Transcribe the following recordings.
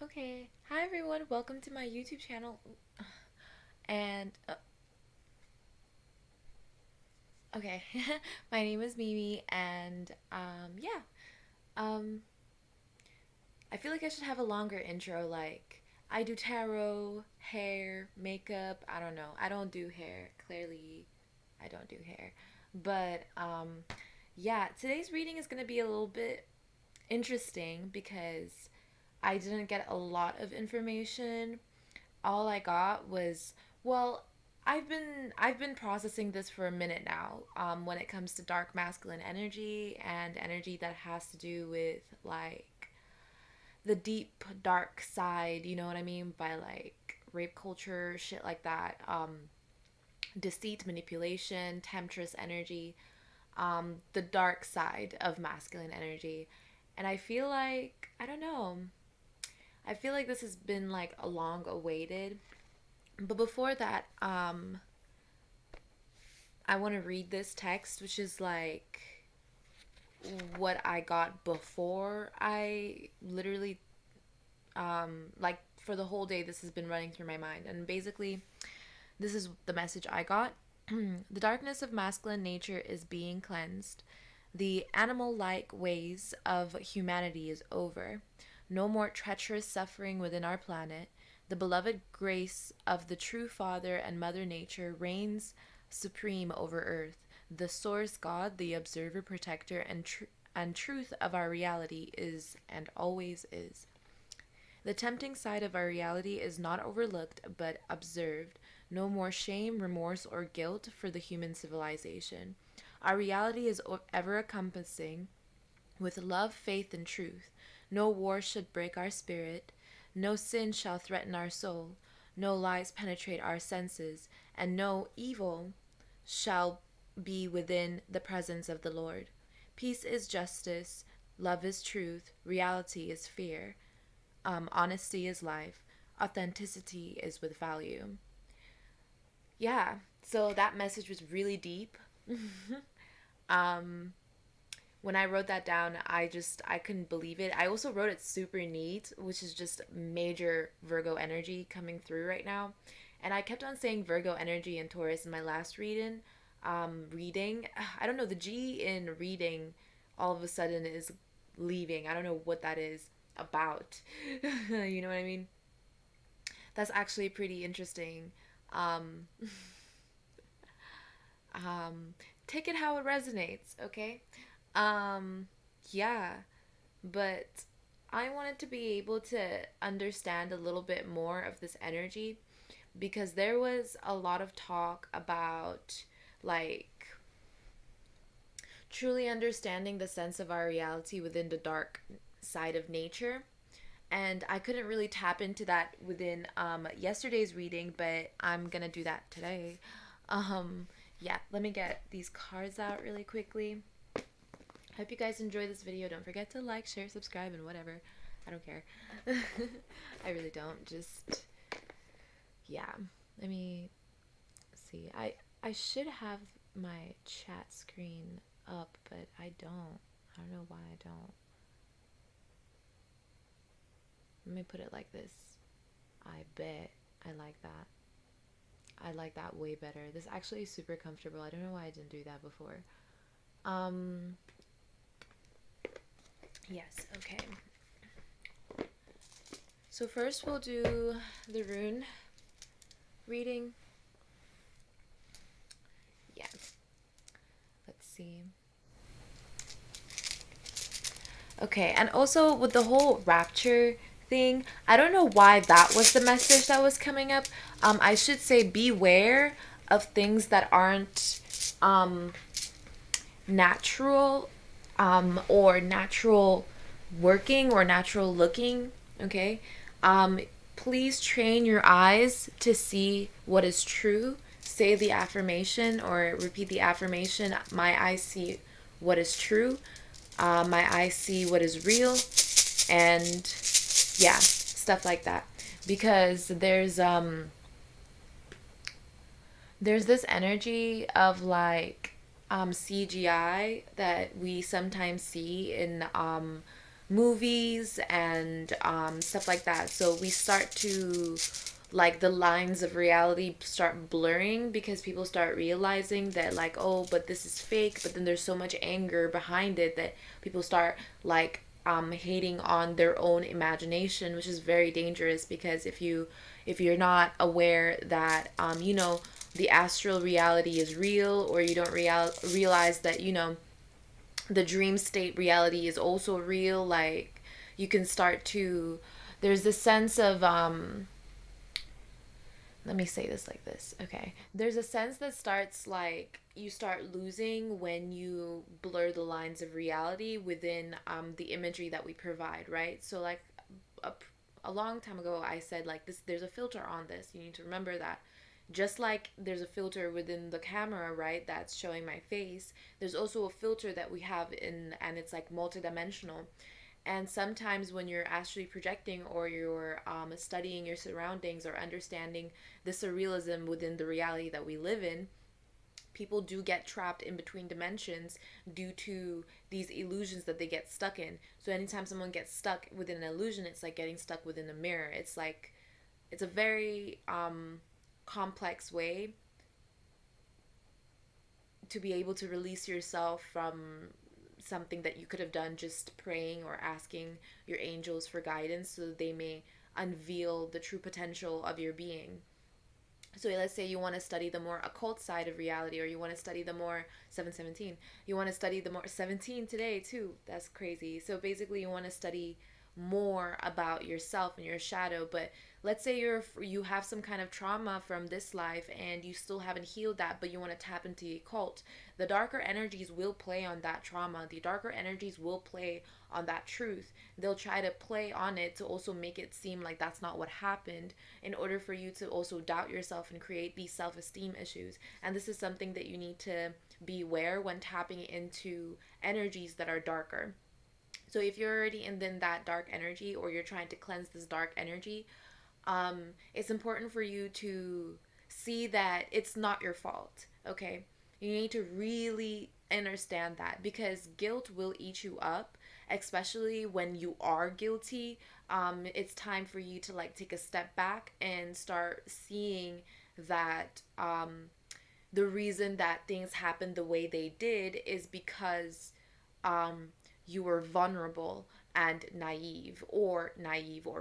Okay, hi everyone, welcome to my YouTube channel. And okay, my name is Mimi, and yeah, um, I feel like I should have a longer intro. Like, I do tarot, hair, makeup. I don't know. I don't do hair. Clearly, I don't do hair. But yeah, today's reading is gonna be a little bit interesting because I didn't get a lot of information. All I got was, well, I've been processing this for a minute now. When it comes to dark masculine energy and energy that has to do with like the deep dark side, you know what I mean, by like rape culture, shit like that. Deceit, manipulation, temptress energy, the dark side of masculine energy. And I feel like, I don't know, I feel like this has been like a long awaited. But before that, I want to read this text, which is like what I got before I literally, like for the whole day, this has been running through my mind. And basically, this is the message I got. The darkness of masculine nature is being cleansed. The animal like ways of humanity is over. No more treacherous suffering within our planet. The beloved grace of the true Father and Mother Nature reigns supreme over Earth. The source God, the observer, protector, and truth of our reality is and always is. The tempting side of our reality is not overlooked but observed. No more shame, remorse, or guilt for the human civilization. Our reality is ever encompassing with love, faith, and truth. No war should break our spirit. No sin shall threaten our soul. No lies penetrate our senses. And no evil shall be within the presence of the Lord. Peace is justice. Love is truth. Reality is fear. Honesty is life. Authenticity is with value. Yeah, so that message was really deep. um, when I wrote that down, I couldn't believe it. I also wrote it super neat, which is just major Virgo energy coming through right now. And I kept on saying Virgo energy and Taurus in my last reading. Reading, I don't know, the G in reading all of a sudden is leaving. I don't know what that is about. You know what I mean? That's actually pretty interesting. Um, um, take it how it resonates, okay? Um, yeah, but I wanted to be able to understand a little bit more of this energy because there was a lot of talk about like truly understanding the sense of our reality within the dark side of nature. And I couldn't really tap into that within yesterday's reading, but I'm gonna do that today. Yeah, let me get these cards out really quickly. Hope you guys enjoy this video. Don't forget to like, share, subscribe, and whatever. I don't care. I really don't. Just yeah. Let me see. I should have my chat screen up, but I don't. I don't know why I don't. Let me put it like this. I bet I like that. I like that way better. This actually is super comfortable. I don't know why I didn't do that before. Um yes, okay. So first we'll do the rune reading. Yeah. Let's see. Okay, and also with the whole rapture thing, I don't know why that was the message that was coming up. I should say beware of things that aren't um natural or natural working or natural looking, okay? Um, please train your eyes to see what is true. Say the affirmation or repeat the affirmation. My eyes see what is true. My eyes see what is real. And yeah, stuff like that. Because there's this energy of like CGI that we sometimes see in movies and stuff like that. So we start to, like, the lines of reality start blurring because people start realizing that, like, oh, but this is fake. But then there's so much anger behind it that people start, like, hating on their own imagination, which is very dangerous, because if you're not aware that the astral reality is real, or you don't realize that the dream state reality is also real, like, you can start to, there's this sense of let me say this like this. Okay. There's a sense that starts, like, you start losing when you blur the lines of reality within the imagery that we provide, right? So, like, a, a long time ago, I said, like, this, there's a filter on this. You need to remember that. Just like there's a filter within the camera, right, that's showing my face, there's also a filter that we have in, and it's like multidimensional. And sometimes when you're actually projecting, or you're studying your surroundings, or understanding the surrealism within the reality that we live in, people do get trapped in between dimensions due to these illusions that they get stuck in. So anytime someone gets stuck within an illusion, it's like getting stuck within a mirror. It's like, it's a very complex way to be able to release yourself from something that you could have done just praying or asking your angels for guidance, so that they may unveil the true potential of your being. So let's say you want to study the more occult side of reality, or you want to study the more 717. You want to study the more 17 today too. That's crazy. So basically you want to study more about yourself and your shadow. But let's say you have some kind of trauma from this life and you still haven't healed that, but you want to tap into the occult. The darker energies will play on that trauma. The darker energies will play on that truth. They'll try to play on it to also make it seem like that's not what happened, in order for you to also doubt yourself and create these self-esteem issues. And this is something that you need to be aware when tapping into energies that are darker. So if you're already in that dark energy, or you're trying to cleanse this dark energy, it's important for you to see that it's not your fault. Okay, you need to really understand that, because guilt will eat you up, especially when you are guilty. It's time for you to, like, take a step back and start seeing that the reason that things happened the way they did is because um, you were vulnerable and naive or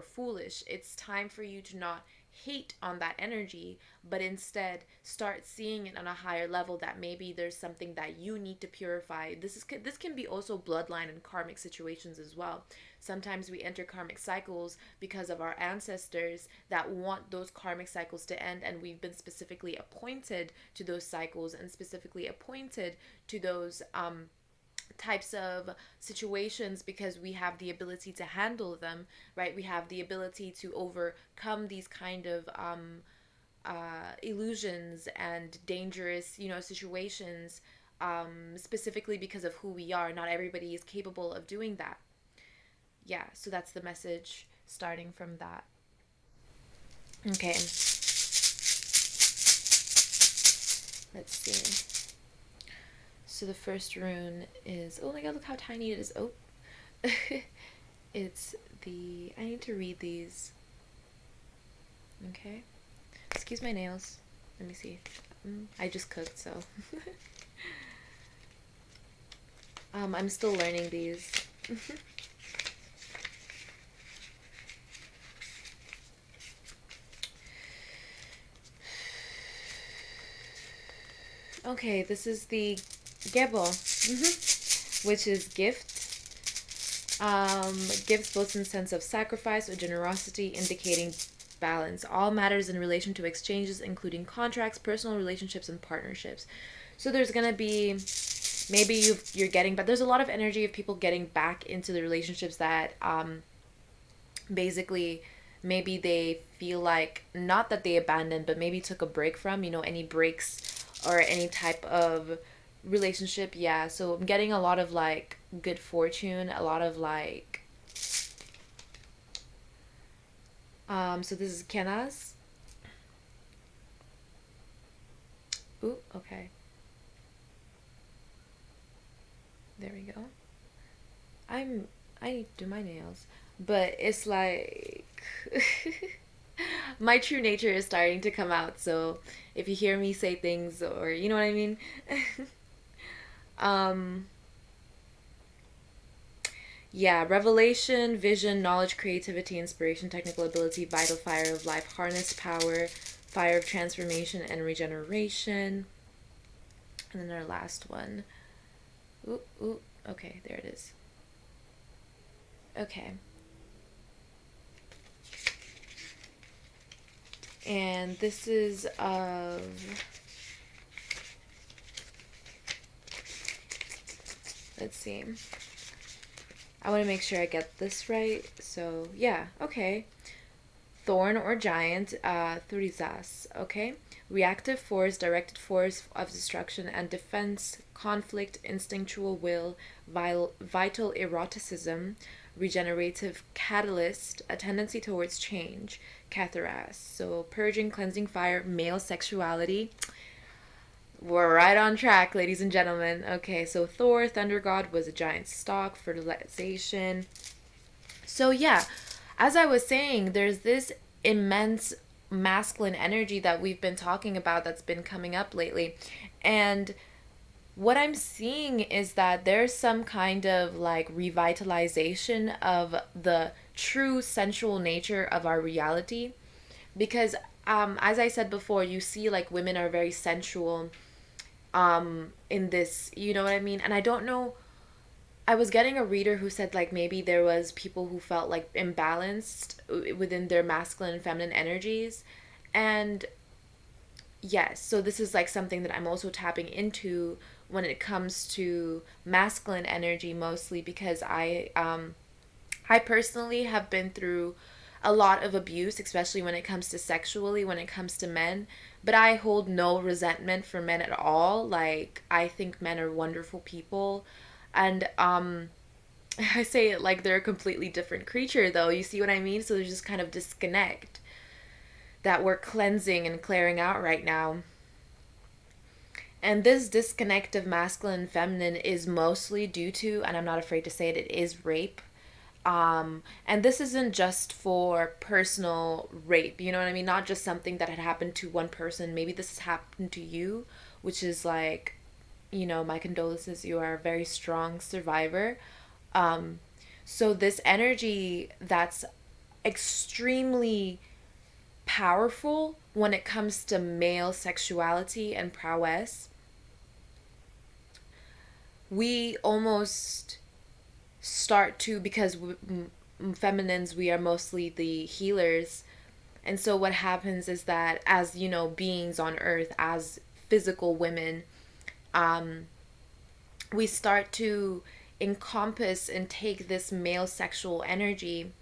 foolish. It's time for you to not hate on that energy, but instead start seeing it on a higher level, that maybe there's something that you need to purify. This can be also bloodline and karmic situations as well. Sometimes we enter karmic cycles because of our ancestors that want those karmic cycles to end, and we've been specifically appointed to those cycles, and specifically appointed to those types of situations, because we have the ability to handle them, right? We have the ability to overcome these kind of illusions and dangerous, situations, specifically because of who we are. Not everybody is capable of doing that. Yeah, so that's the message starting from that. Okay. Let's see. So the first rune is, oh my god, look how tiny it is. Oh. It's I need to read these. Okay. Excuse my nails. Let me see. I just cooked, so. I'm still learning these. Okay, this is the Gebo, which is gift. Gives both in the sense of sacrifice or generosity, indicating balance. All matters in relation to exchanges, including contracts, personal relationships, and partnerships. So there's gonna be, maybe you're getting, but there's a lot of energy of people getting back into the relationships that basically maybe they feel like, not that they abandoned, but maybe took a break from, any breaks or any type of relationship. Yeah, so I'm getting a lot of, like, good fortune, a lot of, like, so this is Kenas. Ooh, okay, there we go. I'm I need to do my nails. But it's like my true nature is starting to come out. So if you hear me say things, or you know what I mean. um yeah, revelation, vision, knowledge, creativity, inspiration, technical ability, vital fire of life, harness power, fire of transformation and regeneration. And then our last one. Ooh, ooh. Okay, there it is. Okay. And this is of let's see. I want to make sure I get this right. So, yeah, okay. Thorn or giant, thurizas, okay? Reactive force, directed force of destruction and defense, conflict, instinctual will, vital eroticism, regenerative catalyst, a tendency towards change, catharas. So, purging, cleansing fire, male sexuality. We're right on track, ladies and gentlemen. Okay, so Thor, thunder god, was a giant stalk, fertilization. So, yeah, as I was saying, there's this immense masculine energy that we've been talking about that's been coming up lately. And what I'm seeing is that there's some kind of like revitalization of the true sensual nature of our reality. Because, as I said before, you see like women are very sensual in this, you know what I mean? And I don't know, I was getting a reader who said like maybe there was people who felt like imbalanced within their masculine and feminine energies. And yes, so this is like something that I'm also tapping into when it comes to masculine energy, mostly because I personally have been through a lot of abuse, especially when it comes to sexually, when it comes to men. But I hold no resentment for men at all. Like, I think men are wonderful people. And I say it like they're a completely different creature, though. You see what I mean? So there's just kind of disconnect that we're cleansing and clearing out right now. And this disconnect of masculine and feminine is mostly due to, and I'm not afraid to say it, it is rape. And this isn't just for personal rape, you know what I mean? Not just something that had happened to one person. Maybe this has happened to you, which is like, you know, my condolences. You are a very strong survivor. Um, so this energy that's extremely powerful when it comes to male sexuality and prowess, we almost start to, because feminines, we are mostly the healers. And so what happens is that as, you know, beings on earth, as physical women, um, we start to encompass and take this male sexual energy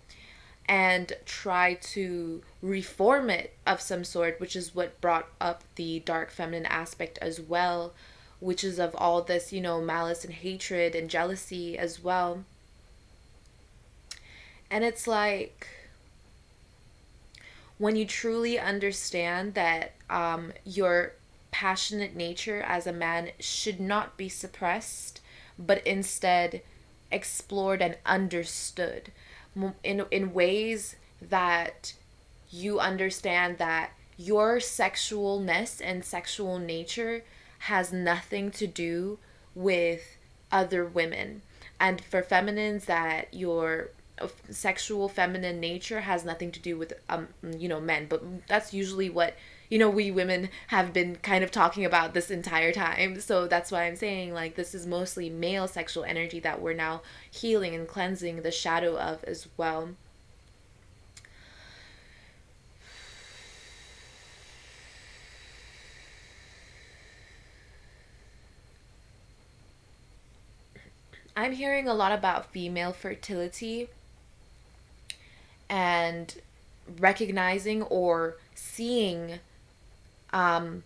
and try to reform it of some sort, which is what brought up the dark feminine aspect as well, which is of all this, you know, malice and hatred and jealousy as well. And it's like when you truly understand that your passionate nature as a man should not be suppressed, but instead explored and understood in ways that you understand that your sexualness and sexual nature has nothing to do with other women. And for feminines, that your sexual feminine nature has nothing to do with you know, men. But that's usually what, you know, we women have been kind of talking about this entire time. So that's why I'm saying like this is mostly male sexual energy that we're now healing and cleansing the shadow of as well. I'm hearing a lot about female fertility and recognizing or seeing um,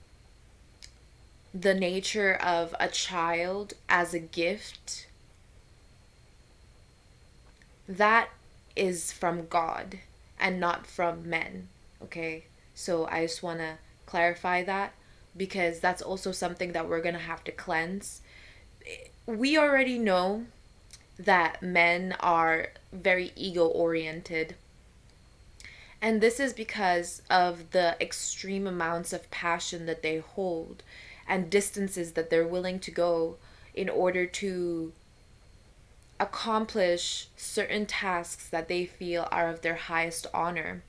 the nature of a child as a gift that is from God and not from men. Okay, so I just want to clarify that because that's also something that we're gonna have to cleanse. We already know that men are very ego oriented. And this is because of the extreme amounts of passion that they hold and distances that they're willing to go in order to accomplish certain tasks that they feel are of their highest honor.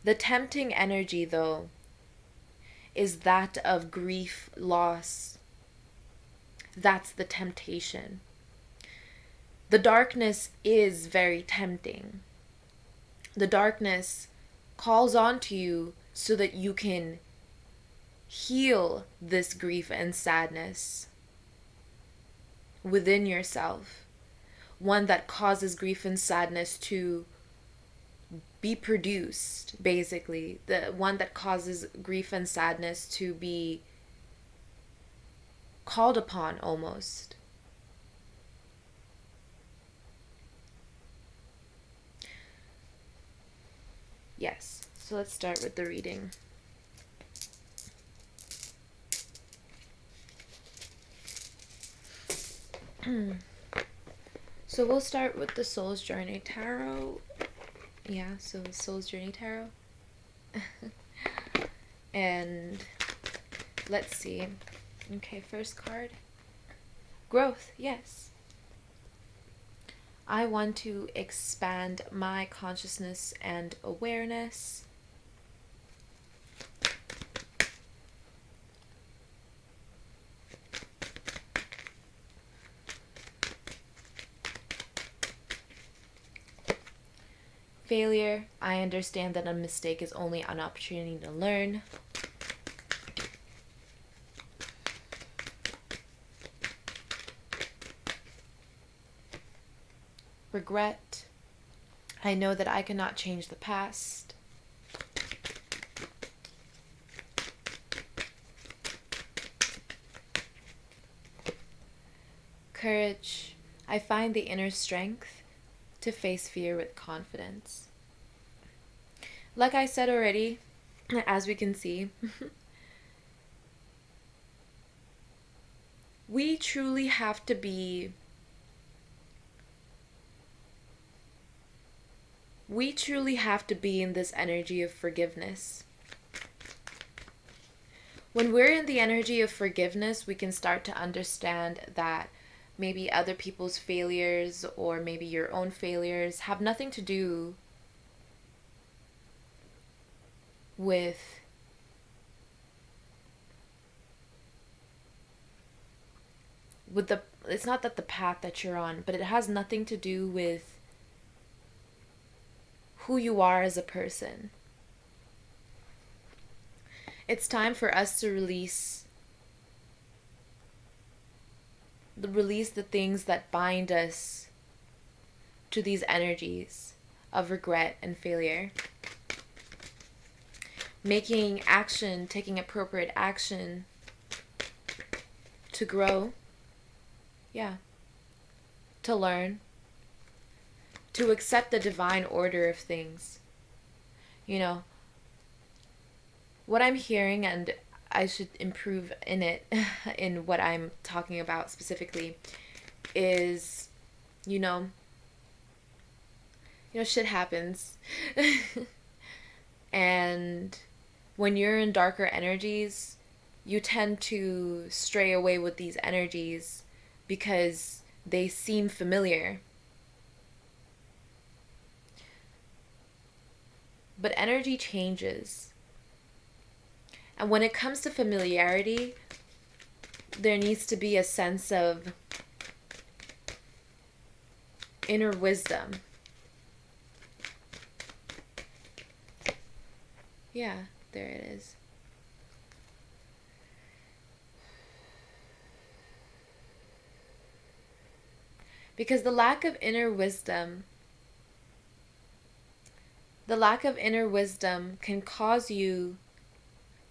The tempting energy, though, is that of grief, loss. That's the temptation. The darkness is very tempting. The darkness calls onto you so that you can heal this grief and sadness within yourself. One that causes grief and sadness to be produced, basically. The one that causes grief and sadness to be called upon almost. Yes, so let's start with the reading. So we'll start with the Soul's Journey Tarot. Yeah, so Soul's Journey Tarot. And let's see. Okay, first card. Growth, yes. I want to expand my consciousness and awareness. Failure, I understand that a mistake is only an opportunity to learn. Regret, I know that I cannot change the past. Courage, I find the inner strength to face fear with confidence. Like I said already, as we can see, we truly have to be in this energy of forgiveness. When we're in the energy of forgiveness, we can start to understand that maybe other people's failures or maybe your own failures have nothing to do with the, it's not that the path that you're on, but it has nothing to do with who you are as a person. It's time for us to release the things that bind us to these energies of regret and failure. Making action, taking appropriate action to grow. Yeah. To learn. To accept the divine order of things. You know, what I'm hearing, and I should improve in it, in what I'm talking about specifically, is, you know, shit happens. And when you're in darker energies, you tend to stray away with these energies because they seem familiar. But energy changes. And when it comes to familiarity, there needs to be a sense of inner wisdom. Yeah, there it is. Because the lack of inner wisdom can cause you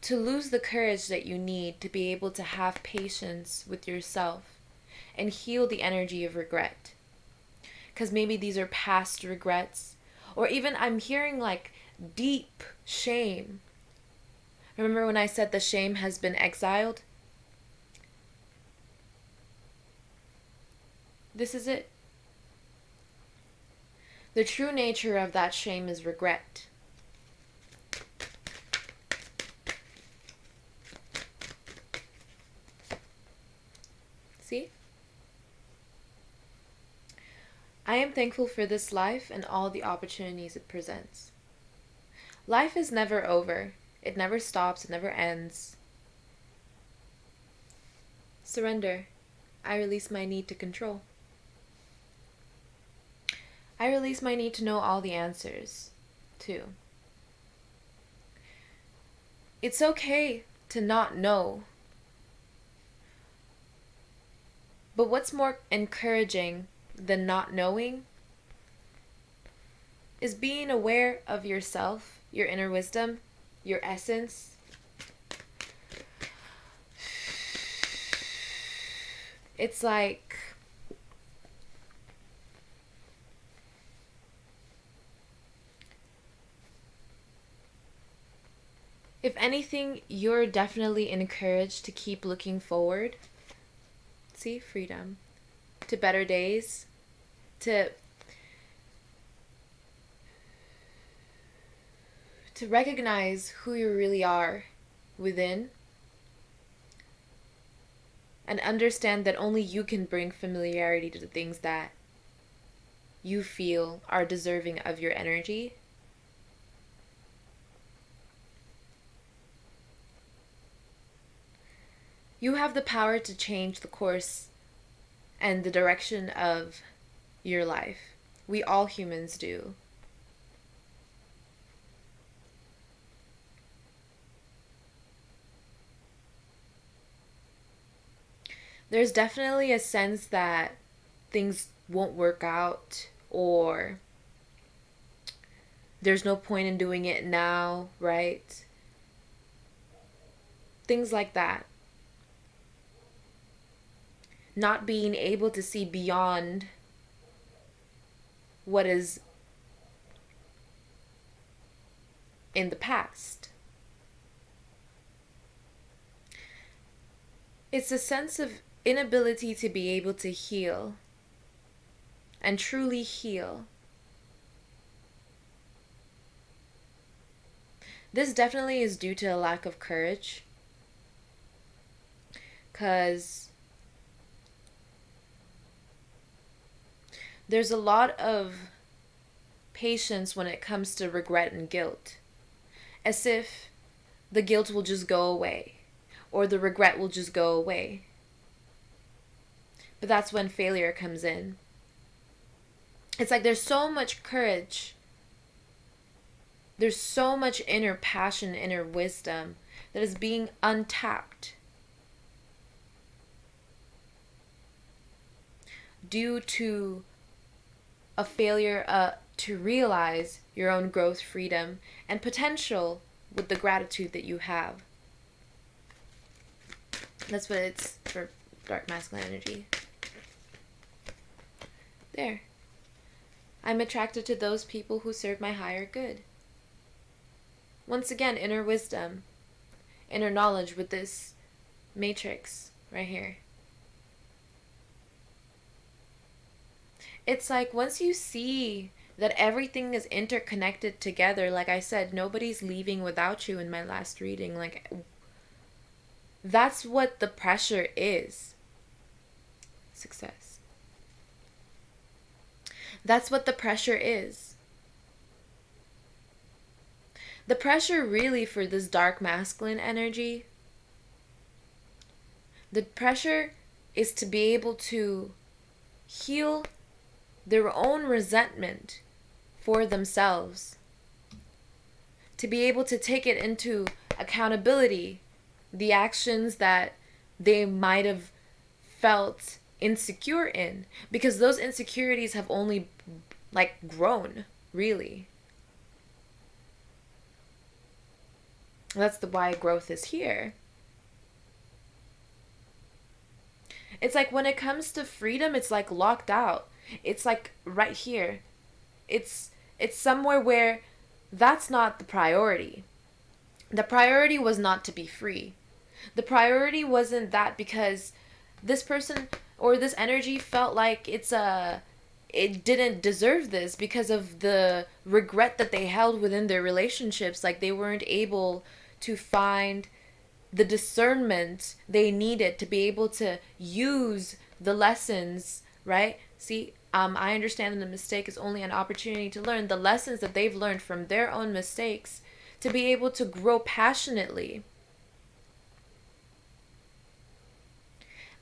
to lose the courage that you need to be able to have patience with yourself and heal the energy of regret. Because maybe these are past regrets, or even I'm hearing like deep shame. Remember when I said the shame has been exiled? This is it. The true nature of that shame is regret. See? I am thankful for this life and all the opportunities it presents. Life is never over. It never stops. It never ends. Surrender. I release my need to control. I release my need to know all the answers, too. It's okay to not know. But what's more encouraging than not knowing is being aware of yourself, your inner wisdom, your essence. It's like if anything, you're definitely encouraged to keep looking forward. See, freedom. To better days. To recognize who you really are within. And understand that only you can bring familiarity to the things that you feel are deserving of your energy. You have the power to change the course and the direction of your life. We all humans do. There's definitely a sense that things won't work out, or there's no point in doing it now, right? Things like that. Not being able to see beyond what is in the past. It's a sense of inability to be able to heal and truly heal. This definitely is due to a lack of courage, because there's a lot of patience when it comes to regret and guilt, as if the guilt will just go away or the regret will just go away. But that's when failure comes in. It's like there's so much courage. There's so much inner passion, inner wisdom that is being untapped due to a failure to realize your own growth, freedom, and potential with the gratitude that you have. That's what it's for dark masculine energy. There. I'm attracted to those people who serve my higher good. Once again, inner wisdom, inner knowledge with this matrix right here. It's like once you see that everything is interconnected together, like I said, nobody's leaving without you in my last reading. Like, that's what the pressure is. Success. That's what the pressure is. The pressure really for this dark masculine energy, the pressure is to be able to heal their own resentment for themselves, to be able to take it into accountability, the actions that they might have felt insecure in, because those insecurities have only grown, really. That's why growth is here. It's like when it comes to freedom, it's like locked out. It's like right here. It's somewhere where that's not the priority. The priority was not to be free. The priority wasn't that because this person or this energy felt like it didn't deserve this because of the regret that they held within their relationships, like they weren't able to find the discernment they needed to be able to use the lessons, right? See, I understand that the mistake is only an opportunity to learn the lessons that they've learned from their own mistakes to be able to grow passionately.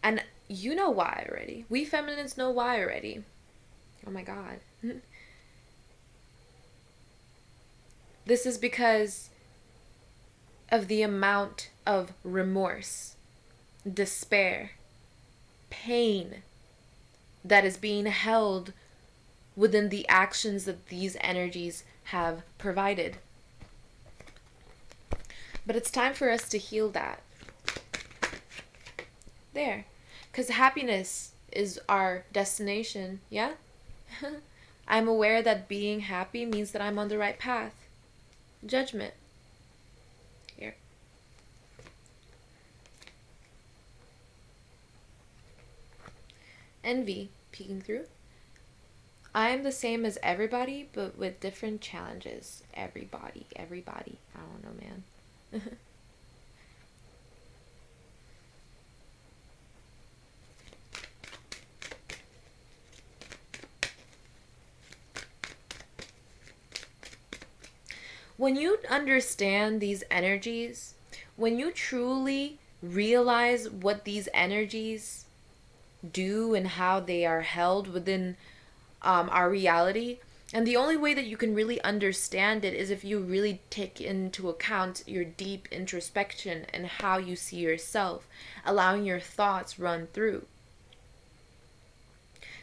And you know why already. We feminines know why already. Oh my god. This is because of the amount of remorse, despair, pain that is being held within the actions that these energies have provided. But it's time for us to heal that. There. Because happiness is our destination, yeah? I'm aware that being happy means that I'm on the right path. Judgment. Here. Envy, peeking through. I am the same as everybody, but with different challenges. Everybody. I don't know, man. When you understand these energies, when you truly realize what these energies do and how they are held within our reality, and the only way that you can really understand it is if you really take into account your deep introspection and how you see yourself, allowing your thoughts run through.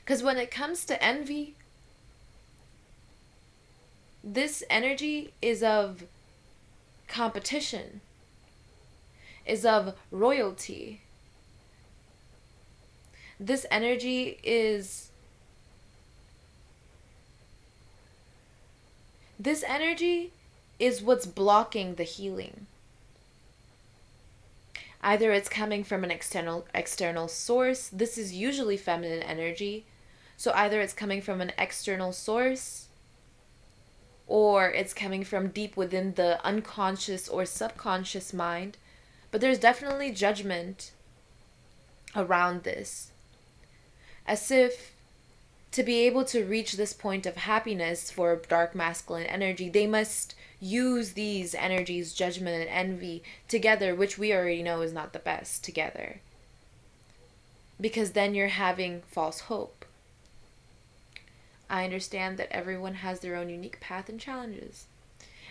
Because when it comes to envy, this energy is of competition, is of royalty. This energy is what's blocking the healing. Either it's coming from an external source. This is usually feminine energy. So either it's coming from an external source, or it's coming from deep within the unconscious or subconscious mind. But there's definitely judgment around this. As if to be able to reach this point of happiness for dark masculine energy, they must use these energies, judgment and envy, together, which we already know is not the best together. Because then you're having false hope. I understand that everyone has their own unique path and challenges.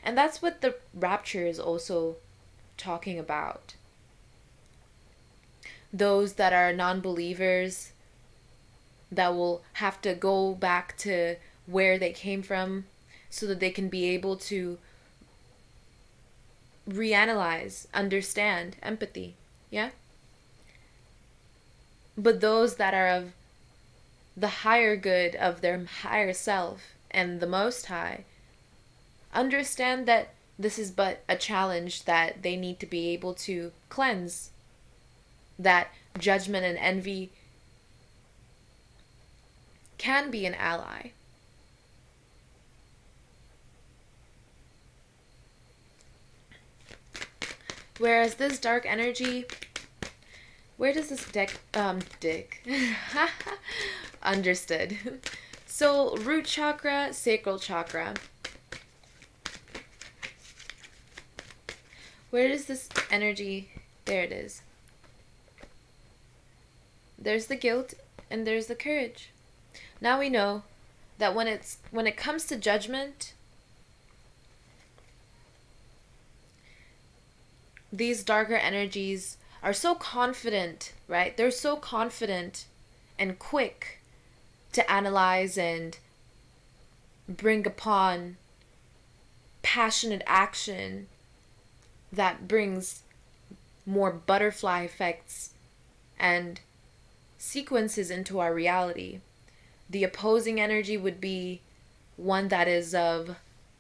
And that's what the rapture is also talking about. Those that are non-believers that will have to go back to where they came from so that they can be able to reanalyze, understand, empathy. Yeah? But those that are of the higher good of their higher self and the Most High understand that this is but a challenge that they need to be able to cleanse. That judgment and envy can be an ally. Whereas this dark energy, where does this dick understood. So root chakra, sacral chakra. Where does this energy, there it is. There's the guilt and there's the courage. Now we know that when it comes to judgment, these darker energies are so confident, right? They're so confident and quick to analyze and bring upon passionate action that brings more butterfly effects and sequences into our reality. The opposing energy would be one that is of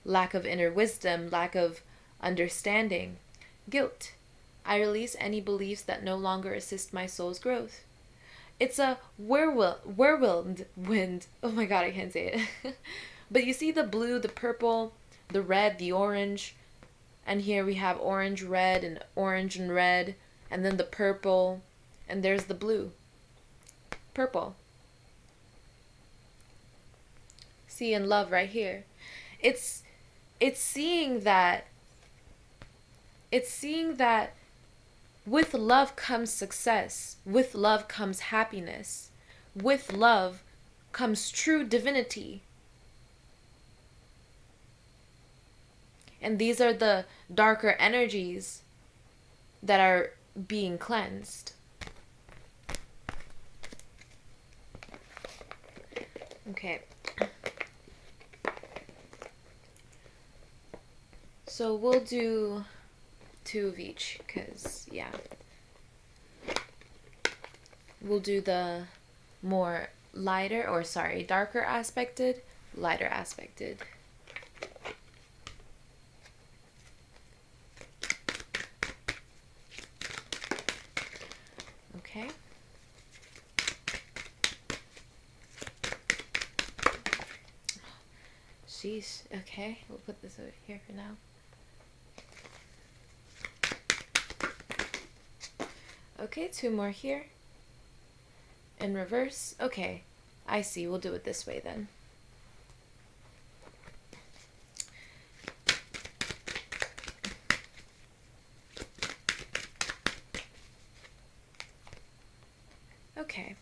lack of inner wisdom, lack of understanding, Guilt. I release any beliefs that no longer assist my soul's growth. It's a whirlwind wind. Oh my god, I can't say it. But you see the blue, the purple, the red, the orange. And here we have orange, red, and red. And then the purple. And there's the blue. Purple. See, in love right here. It's seeing that with love comes success. With love comes happiness. With love comes true divinity. And these are the darker energies that are being cleansed. Okay. So we'll do 2 of each, because, yeah. We'll do the more darker aspected, lighter aspected. Okay. Sheesh. Okay, we'll put this over here for now. Okay, 2 more here. In reverse. Okay, I see. We'll do it this way then. Okay.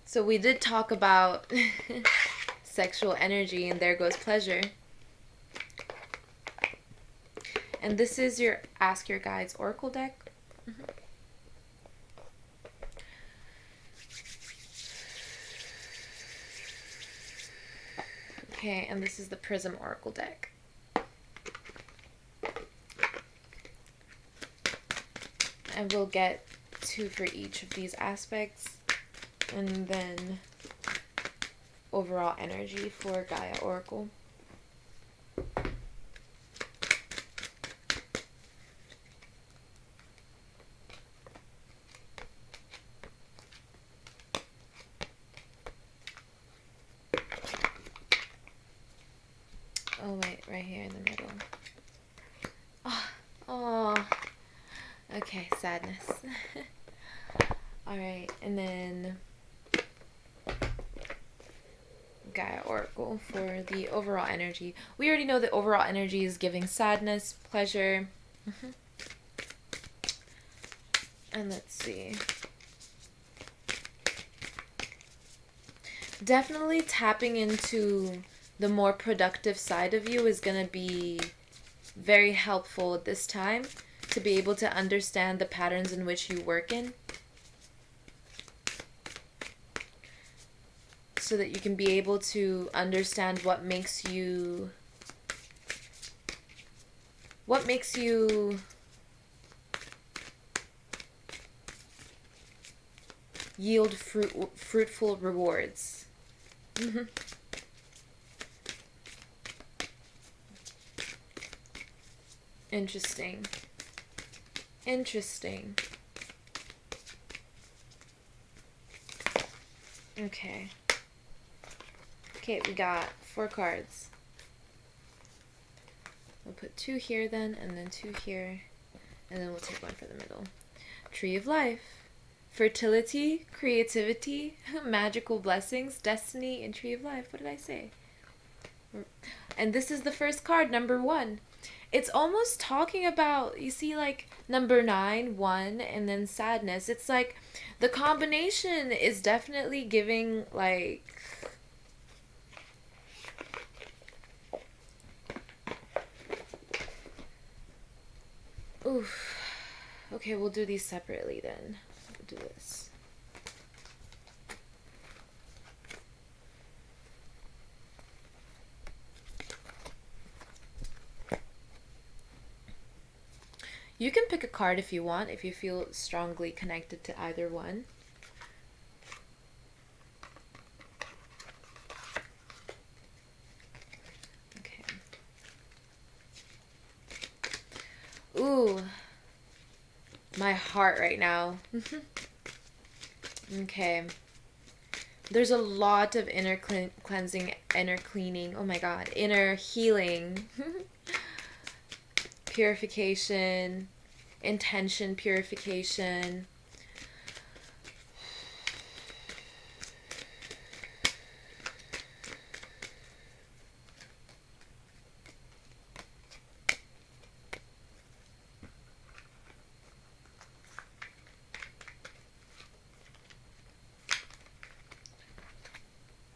So we did talk about sexual energy, and there goes pleasure. And this is your Ask Your Guides Oracle deck. Okay, and this is the Prism Oracle deck. And we'll get 2 for each of these aspects. And then overall energy for Gaia Oracle. Oh wait, right here in the middle. Oh. Okay, sadness. Alright, and then Gaia Oracle for the overall energy. We already know that overall energy is giving sadness, pleasure. And let's see. Definitely tapping into the more productive side of you is going to be very helpful at this time to be able to understand the patterns in which you work in, so that you can be able to understand what makes you yield fruitful rewards. Interesting. Okay. Okay, we got 4 cards. We'll put 2 here then, and then 2 here, and then we'll take 1 for the middle. Tree of Life. Fertility, creativity, magical blessings, destiny, and Tree of Life. What did I say? And this is the first card, number 1. It's almost talking about, you see, like, number 9, 1, and then sadness. It's like the combination is definitely giving, like, oof. Okay, we'll do these separately then. We'll do this. You can pick a card if you want, if you feel strongly connected to either one. Okay. Ooh, my heart right now. Okay. There's a lot of inner cleansing, inner cleaning. Oh my god. Inner healing. Purification. Intention purification.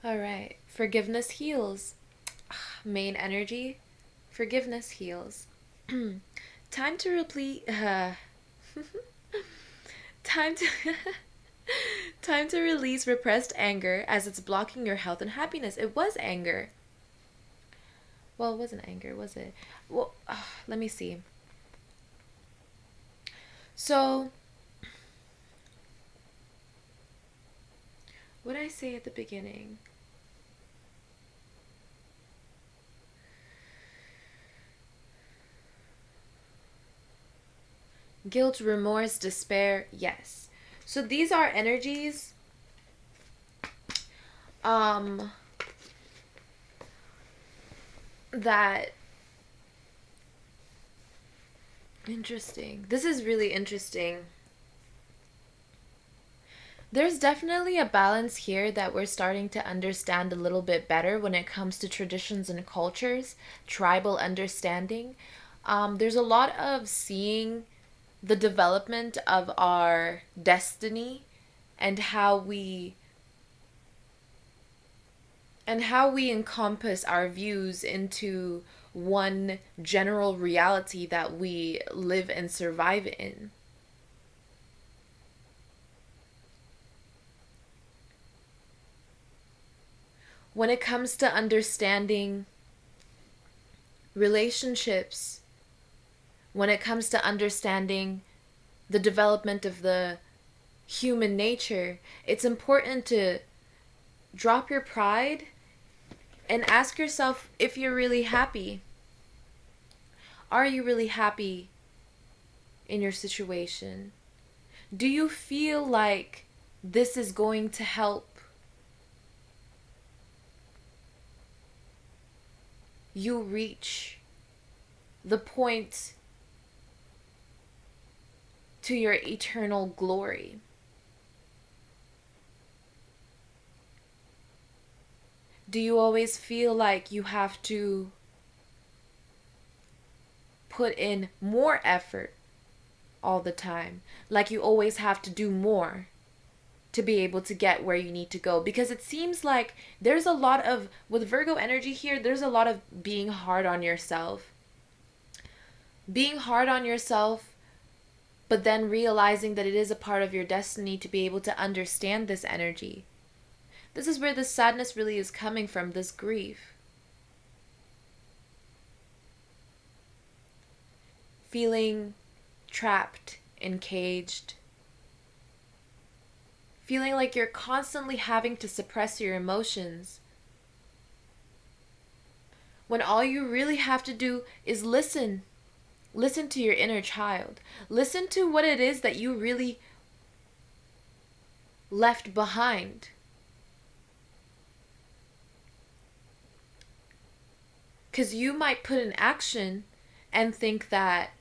All right. Forgiveness heals. Main energy. Forgiveness heals. Time to replete. Time to. Time to release repressed anger as it's blocking your health and happiness. It was anger. Well, it wasn't anger, was it? Well, let me see. So, what did I say at the beginning? Guilt, remorse, despair, yes. So these are energies that interesting. This is really interesting. There's definitely a balance here that we're starting to understand a little bit better when it comes to traditions and cultures, tribal understanding. There's a lot of seeing the development of our destiny and how we encompass our views into one general reality that we live and survive in. When it comes to understanding relationships, when it comes to understanding the development of the human nature, it's important to drop your pride and ask yourself if you're really happy. Are you really happy in your situation? Do you feel like this is going to help you reach the point to your eternal glory? Do you always feel like you have to put in more effort all the time? Like you always have to do more to be able to get where you need to go? Because it seems like there's a lot of, with Virgo energy here, there's a lot of being hard on yourself. Being hard on yourself, but then realizing that it is a part of your destiny to be able to understand this energy. This is where the sadness really is coming from, this grief. Feeling trapped and caged. Feeling like you're constantly having to suppress your emotions. When all you really have to do is listen. Listen to your inner child. Listen to what it is that you really left behind. Because you might put in action and think that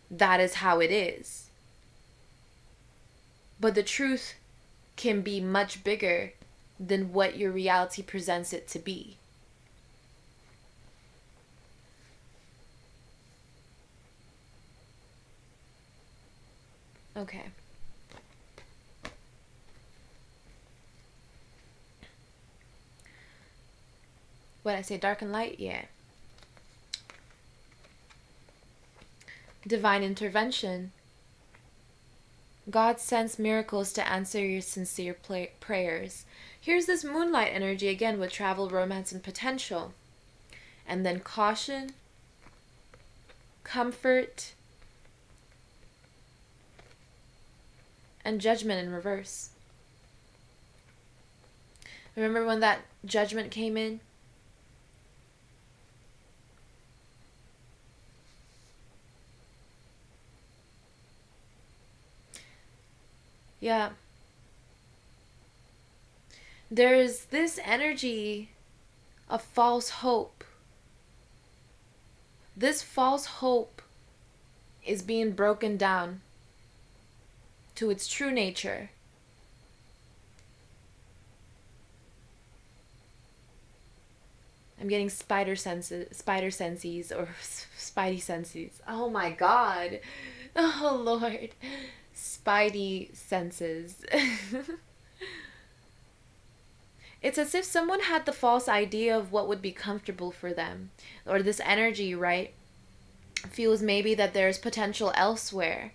that is how it is. But the truth can be much bigger than what your reality presents it to be. Okay. What did I say? Dark and light? Yeah. Divine intervention. God sends miracles to answer your sincere prayers. Here's this moonlight energy again with travel, romance, and potential. And then caution, comfort, and judgment in reverse. Remember when that judgment came in? Yeah. There's this energy of false hope. This false hope is being broken down to its true nature. I'm getting spider senses, or spidey senses. Oh my god. Oh lord. Spidey senses. It's as if someone had the false idea of what would be comfortable for them. Or this energy, right? Feels maybe that there's potential elsewhere.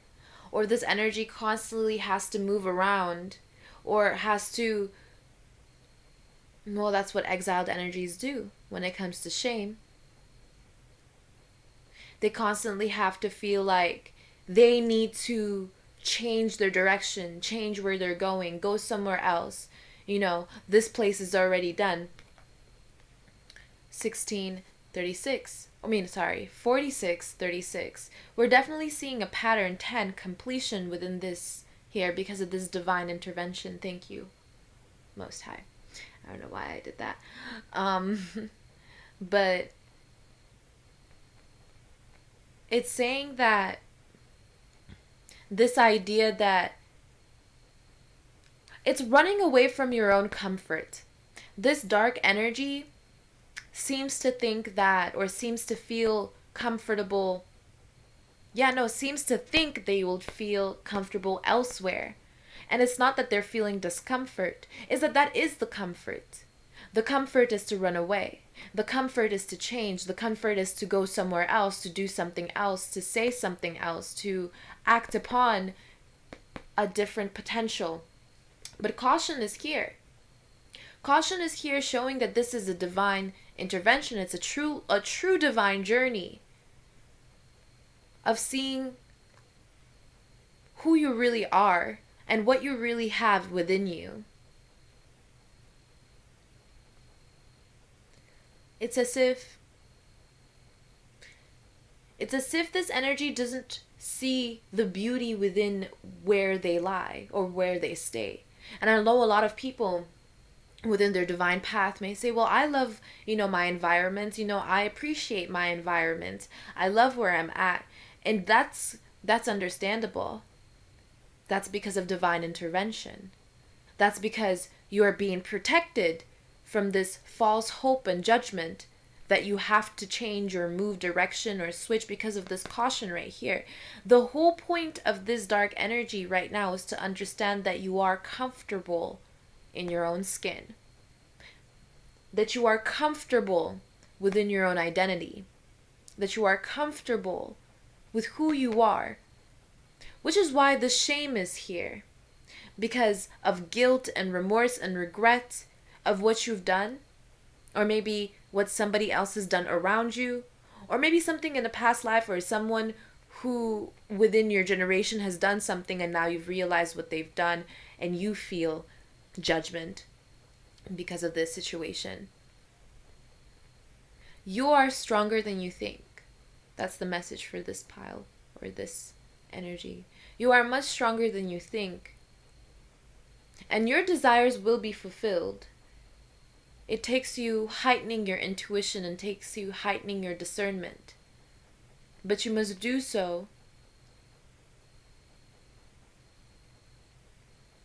Or this energy constantly has to move around. Or has to. Well, that's what exiled energies do when it comes to shame. They constantly have to feel like they need to change their direction, change where they're going, go somewhere else. This place is already done. 1636. 4636. We're definitely seeing a pattern 10 completion within this here because of this divine intervention. Thank you, Most High. I don't know why I did that. But it's saying that this idea that it's running away from your own comfort. This dark energy seems to think that, or seems to feel comfortable. Seems to think they will feel comfortable elsewhere. And it's not that they're feeling discomfort, is that is the comfort. The comfort is to run away. The comfort is to change. The comfort is to go somewhere else, to do something else, to say something else, to act upon a different potential. But caution is here. Caution is here showing that this is a divine intervention. It's a true divine journey of seeing who you really are and what you really have within you. It's as if this energy doesn't see the beauty within where they lie or where they stay. And I know a lot of people within their divine path may say, well, I love, my environment. I appreciate my environment. I love where I'm at. And that's understandable. That's because of divine intervention. That's because you are being protected from this false hope and judgment that you have to change or move direction or switch because of this caution right here. The whole point of this dark energy right now is to understand that you are comfortable in your own skin. That you are comfortable within your own identity. That you are comfortable with who you are. Which is why the shame is here. Because of guilt and remorse and regret of what you've done, or maybe what somebody else has done around you, or maybe something in a past life, or someone who within your generation has done something and now you've realized what they've done and you feel judgment because of this situation. You are stronger than you think. That's the message for this pile or this energy. You are much stronger than you think. And your desires will be fulfilled. It takes you heightening your intuition and takes you heightening your discernment. But you must do so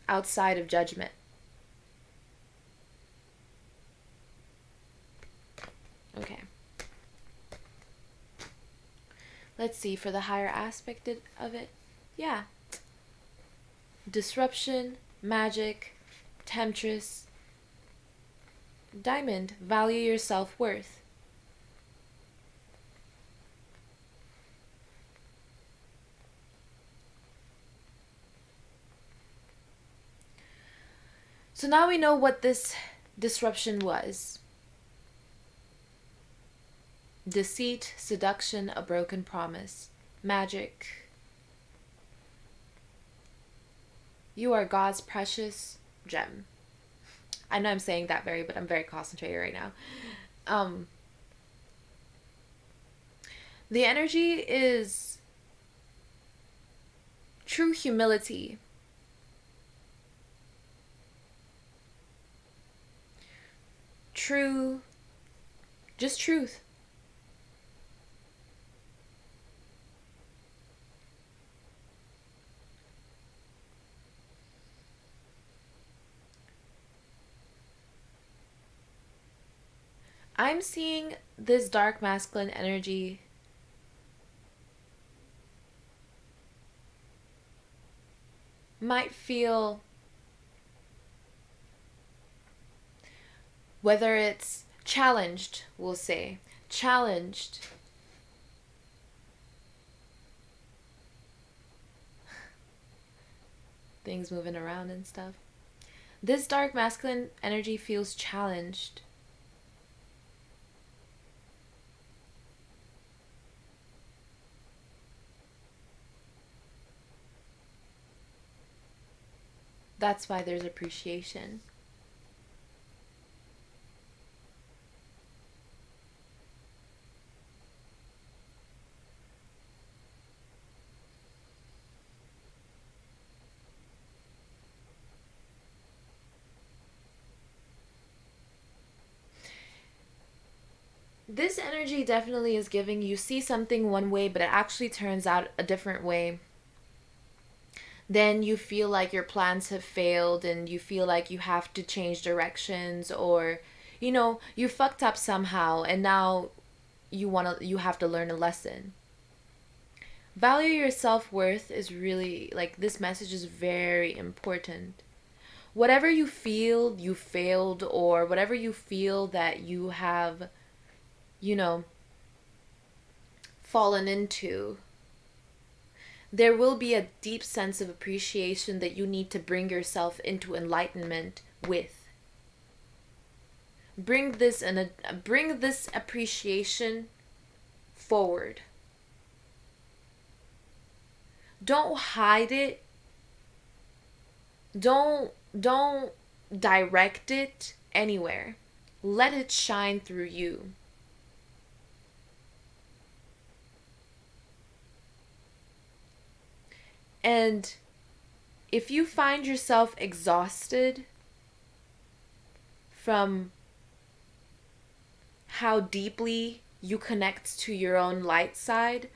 outside of judgment. Okay. Let's see, for the higher aspect of it. Yeah. Disruption, magic, temptress, diamond, value your self-worth. So now we know what this disruption was. Deceit, seduction, a broken promise, magic. You are God's precious gem. I know I'm saying that but I'm very concentrated right now. The energy is true humility. true, just truth. I'm seeing this dark masculine energy might feel, whether it's challenged, we'll say, challenged. Things moving around and stuff. This dark masculine energy feels challenged. That's why there's appreciation. This energy definitely is giving you see something one way, but it actually turns out a different way. Then you feel like your plans have failed and you feel like you have to change directions, or you fucked up somehow and now you have to learn a lesson. Value your self-worth is really, like, this message is very important. Whatever you feel you failed, or whatever you feel that you have, you know, fallen into, there will be a deep sense of appreciation that you need to bring yourself into enlightenment with. Bring this appreciation forward. Don't hide it. Don't direct it anywhere. Let it shine through you. And if you find yourself exhausted from how deeply you connect to your own light side,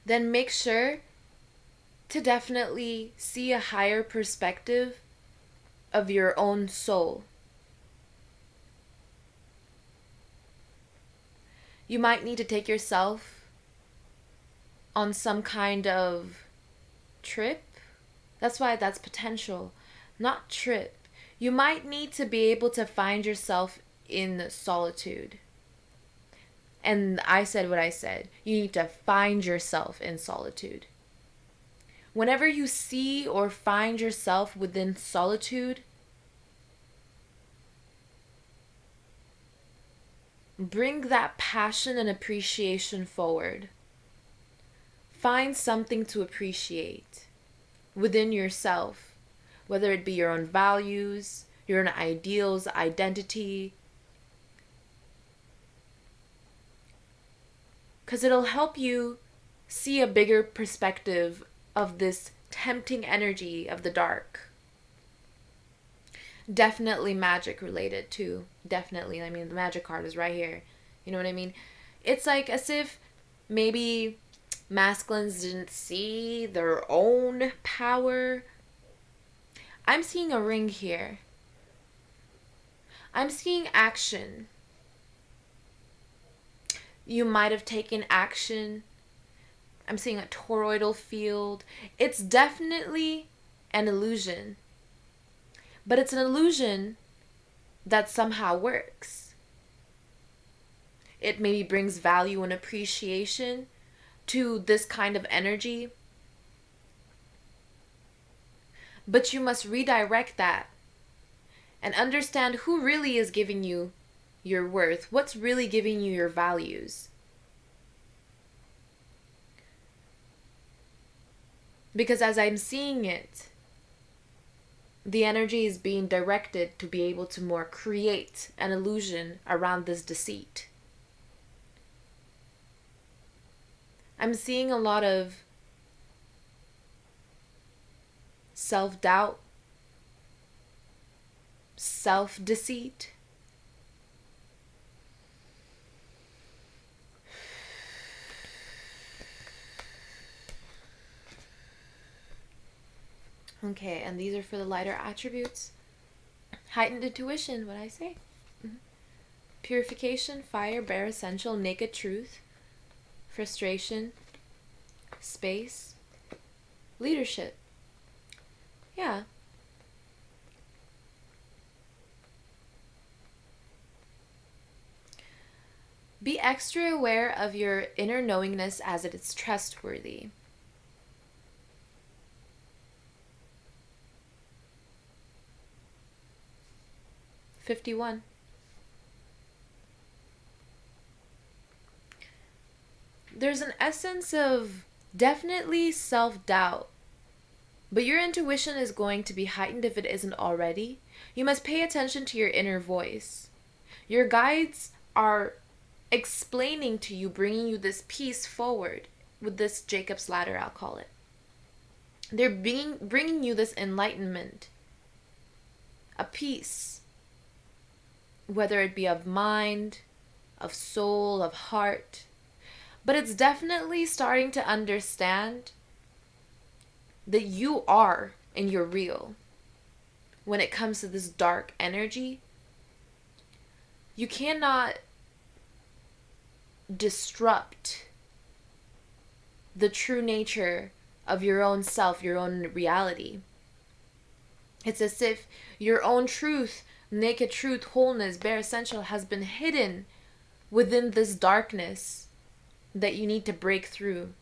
then make sure to definitely see a higher perspective of your own soul. You might need to take yourself on some kind of trip. That's why that's potential, not trip. You might need to be able to find yourself in solitude. And I said what I said. You need to find yourself in solitude. Whenever you see or find yourself within solitude, bring that passion and appreciation forward. Find something to appreciate within yourself, whether it be your own values, your own ideals, identity. Because it'll help you see a bigger perspective of this tempting energy of the dark. Definitely magic related too. Definitely. I mean, the magic card is right here. You know what I mean? It's like as if maybe masculines didn't see their own power. I'm seeing a ring here. I'm seeing action. You might have taken action. I'm seeing a toroidal field. It's definitely an illusion. But it's an illusion that somehow works. It maybe brings value and appreciation to this kind of energy. But you must redirect that and understand who really is giving you your worth. What's really giving you your values? Because as I'm seeing it, the energy is being directed to be able to more create an illusion around this deceit. I'm seeing a lot of self-doubt. self-deceit. Okay, and these are for the lighter attributes. Heightened intuition, what I say. Purification, fire, bare essential, naked truth, frustration, space, leadership. Yeah. Be extra aware of your inner knowingness as it is trustworthy. '51. There's an essence of definitely self-doubt, but your intuition is going to be heightened if it isn't already. You must pay attention to your inner voice. Your guides are explaining to you, bringing you this peace forward with this Jacob's ladder, I'll call it. They're bringing you this enlightenment, a peace, whether it be of mind, of soul, of heart. But it's definitely starting to understand that you are and you're real. When it comes to this dark energy, you cannot disrupt the true nature of your own self, your own reality. It's as if your own truth, naked truth, wholeness, bare essential has been hidden within this darkness that you need to break through.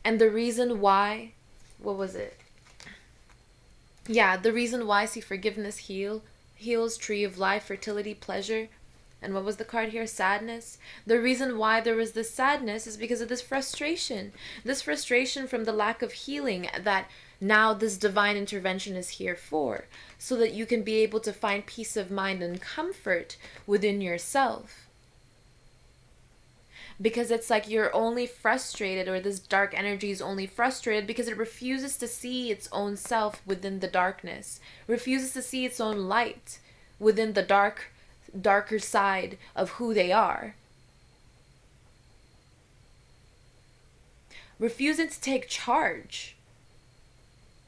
And the reason why, what was it? Yeah, the reason why, see, forgiveness heals, tree of life, fertility, pleasure. And what was the card here? Sadness. The reason why there was this sadness is because of this frustration. This frustration from the lack of healing that now this divine intervention is here for. So that you can be able to find peace of mind and comfort within yourself. Because it's like you're only frustrated, or this dark energy is only frustrated because it refuses to see its own self within the darkness. Refuses to see its own light within the darker side of who they are. Refusing to take charge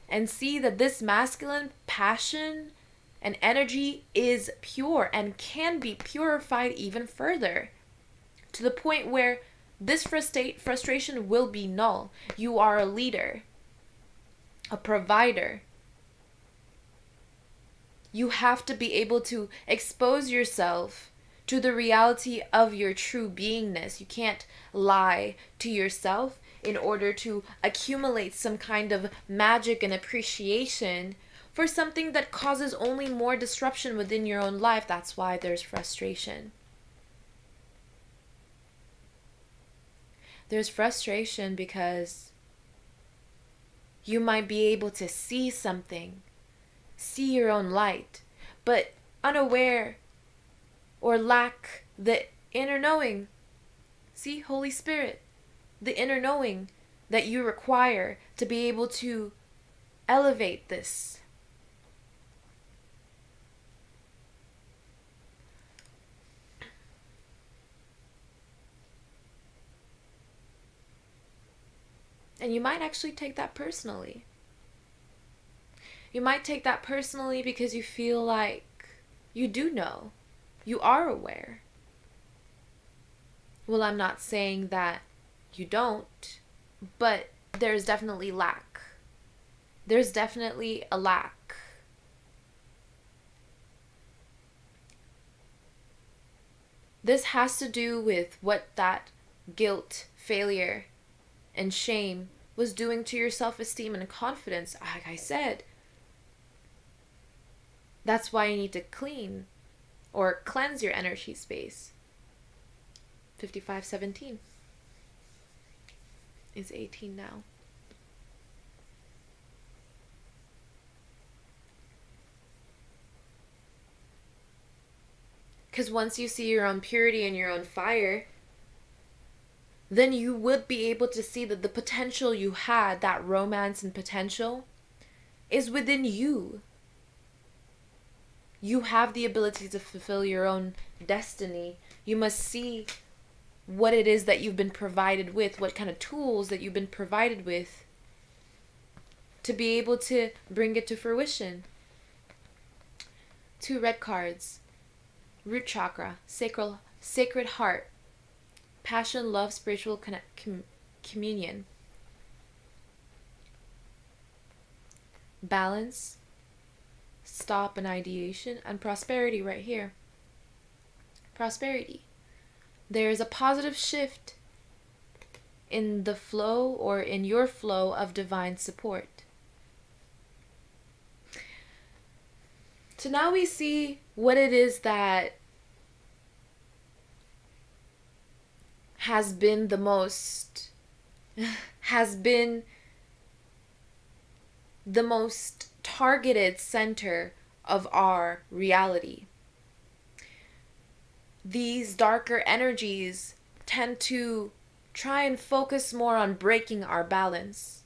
and see that this masculine passion and energy is pure and can be purified even further, to the point where this frustration will be null. You are a leader, a provider. You have to be able to expose yourself to the reality of your true beingness. You can't lie to yourself in order to accumulate some kind of magic and appreciation for something that causes only more disruption within your own life. That's why there's frustration. There's frustration because you might be able to see something, see your own light, but unaware or lack the inner knowing. See, Holy Spirit, the inner knowing that you require to be able to elevate this. And you might actually take that personally. You might take that personally because you feel like you do know. You are aware. Well, I'm not saying that you don't, but there's definitely lack. There's definitely a lack. This has to do with what that guilt, failure, and shame was doing to your self-esteem and confidence. Like I said, that's why you need to clean or cleanse your energy space. 5517 is 18 now. Because once you see your own purity and your own fire, then you would be able to see that the potential you had, that romance and potential, is within you. You have the ability to fulfill your own destiny. You must see what it is that you've been provided with, what kind of tools that you've been provided with to be able to bring it to fruition. 2 red cards. Root chakra, sacred heart, passion, love, spiritual communion. Balance, stop and ideation, and prosperity right here. Prosperity. There is a positive shift in the flow or in your flow of divine support. So now we see what it is that has been the most targeted center of our reality. These darker energies tend to try and focus more on breaking our balance,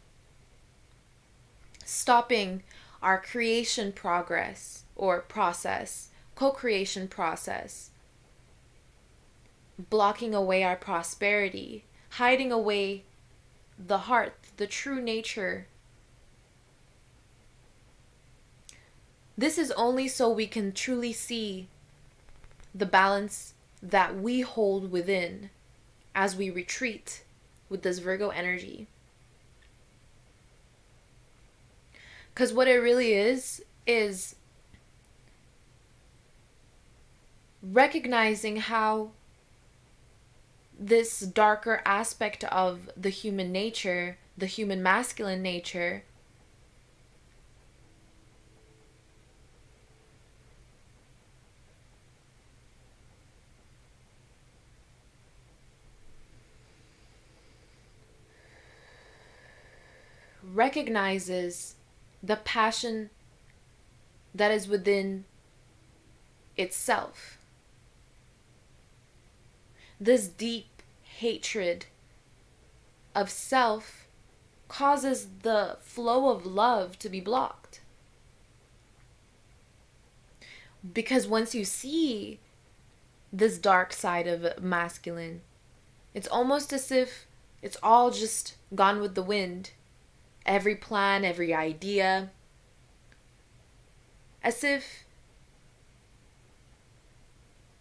stopping our creation progress or process, co-creation process, blocking away our prosperity, hiding away the heart, the true nature. This is only so we can truly see the balance that we hold within as we retreat with this Virgo energy. Because what it really is recognizing how this darker aspect of the human nature, the human masculine nature, recognizes the passion that is within itself. This deep hatred of self causes the flow of love to be blocked. Because once you see this dark side of masculine, it's almost as if it's all just gone with the wind. Every plan, every idea. As if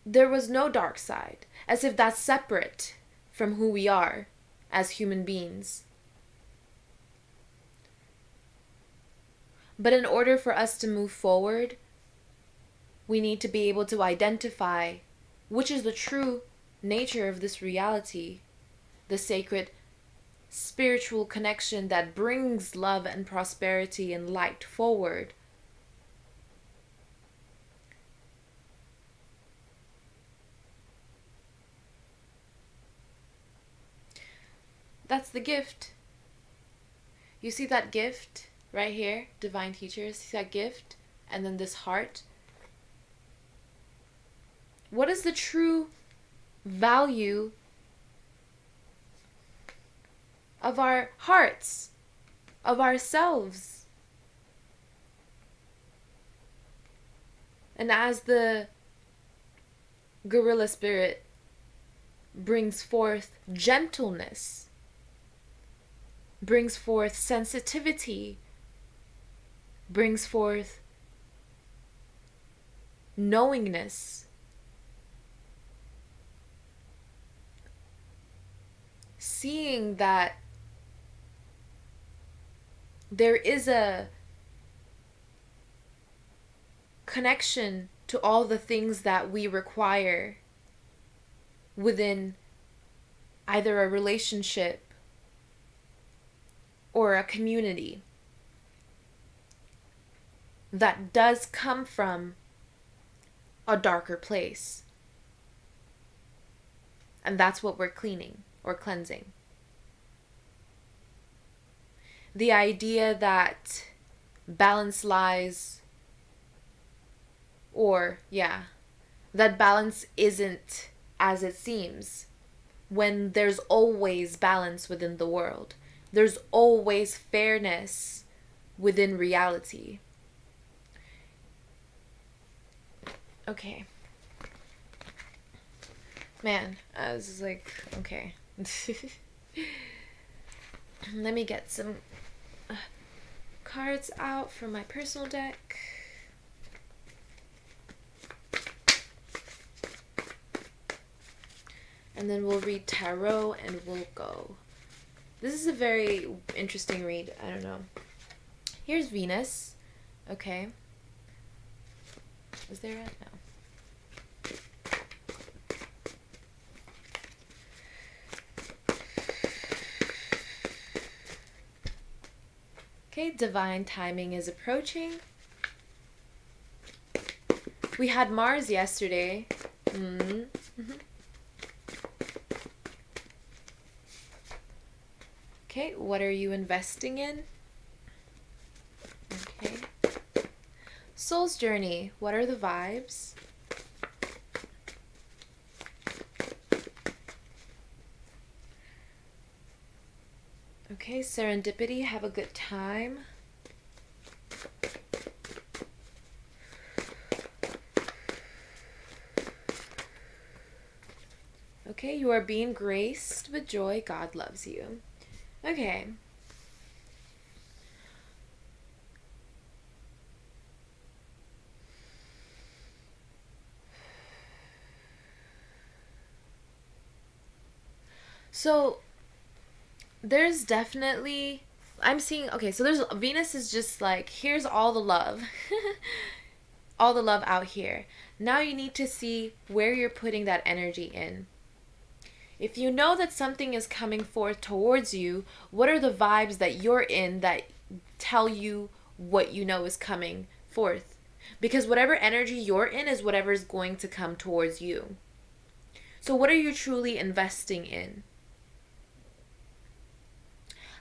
there was no dark side. As if that's separate from who we are as human beings. But in order for us to move forward, we need to be able to identify which is the true nature of this reality, the sacred spiritual connection that brings love and prosperity and light forward. That's the gift. You see that gift right here, divine teachers? See that gift? And then this heart. What is the true value of our hearts, of ourselves? And as the gorilla spirit brings forth gentleness, brings forth sensitivity, brings forth knowingness, seeing that there is a connection to all the things that we require within either a relationship or a community that does come from a darker place. And that's what we're cleaning or cleansing. The idea that balance lies, that balance isn't as it seems, when there's always balance within the world. There's always fairness within reality. Okay. Man, I was just like, okay. Let me get some cards out from my personal deck. And then we'll read tarot and we'll go. This is a very interesting read. I don't know. Here's Venus. Okay. Is there a... No. Okay, divine timing is approaching. We had Mars yesterday. Okay, what are you investing in? Okay. Soul's journey, what are the vibes? Okay, serendipity, have a good time. Okay, you are being graced with joy. God loves you. Okay. So, there's definitely... I'm seeing... Okay, so there's... Venus is just like, here's all the love. All the love out here. Now you need to see where you're putting that energy in. If you know that something is coming forth towards you, what are the vibes that you're in that tell you what you know is coming forth? Because whatever energy you're in is whatever is going to come towards you. So what are you truly investing in?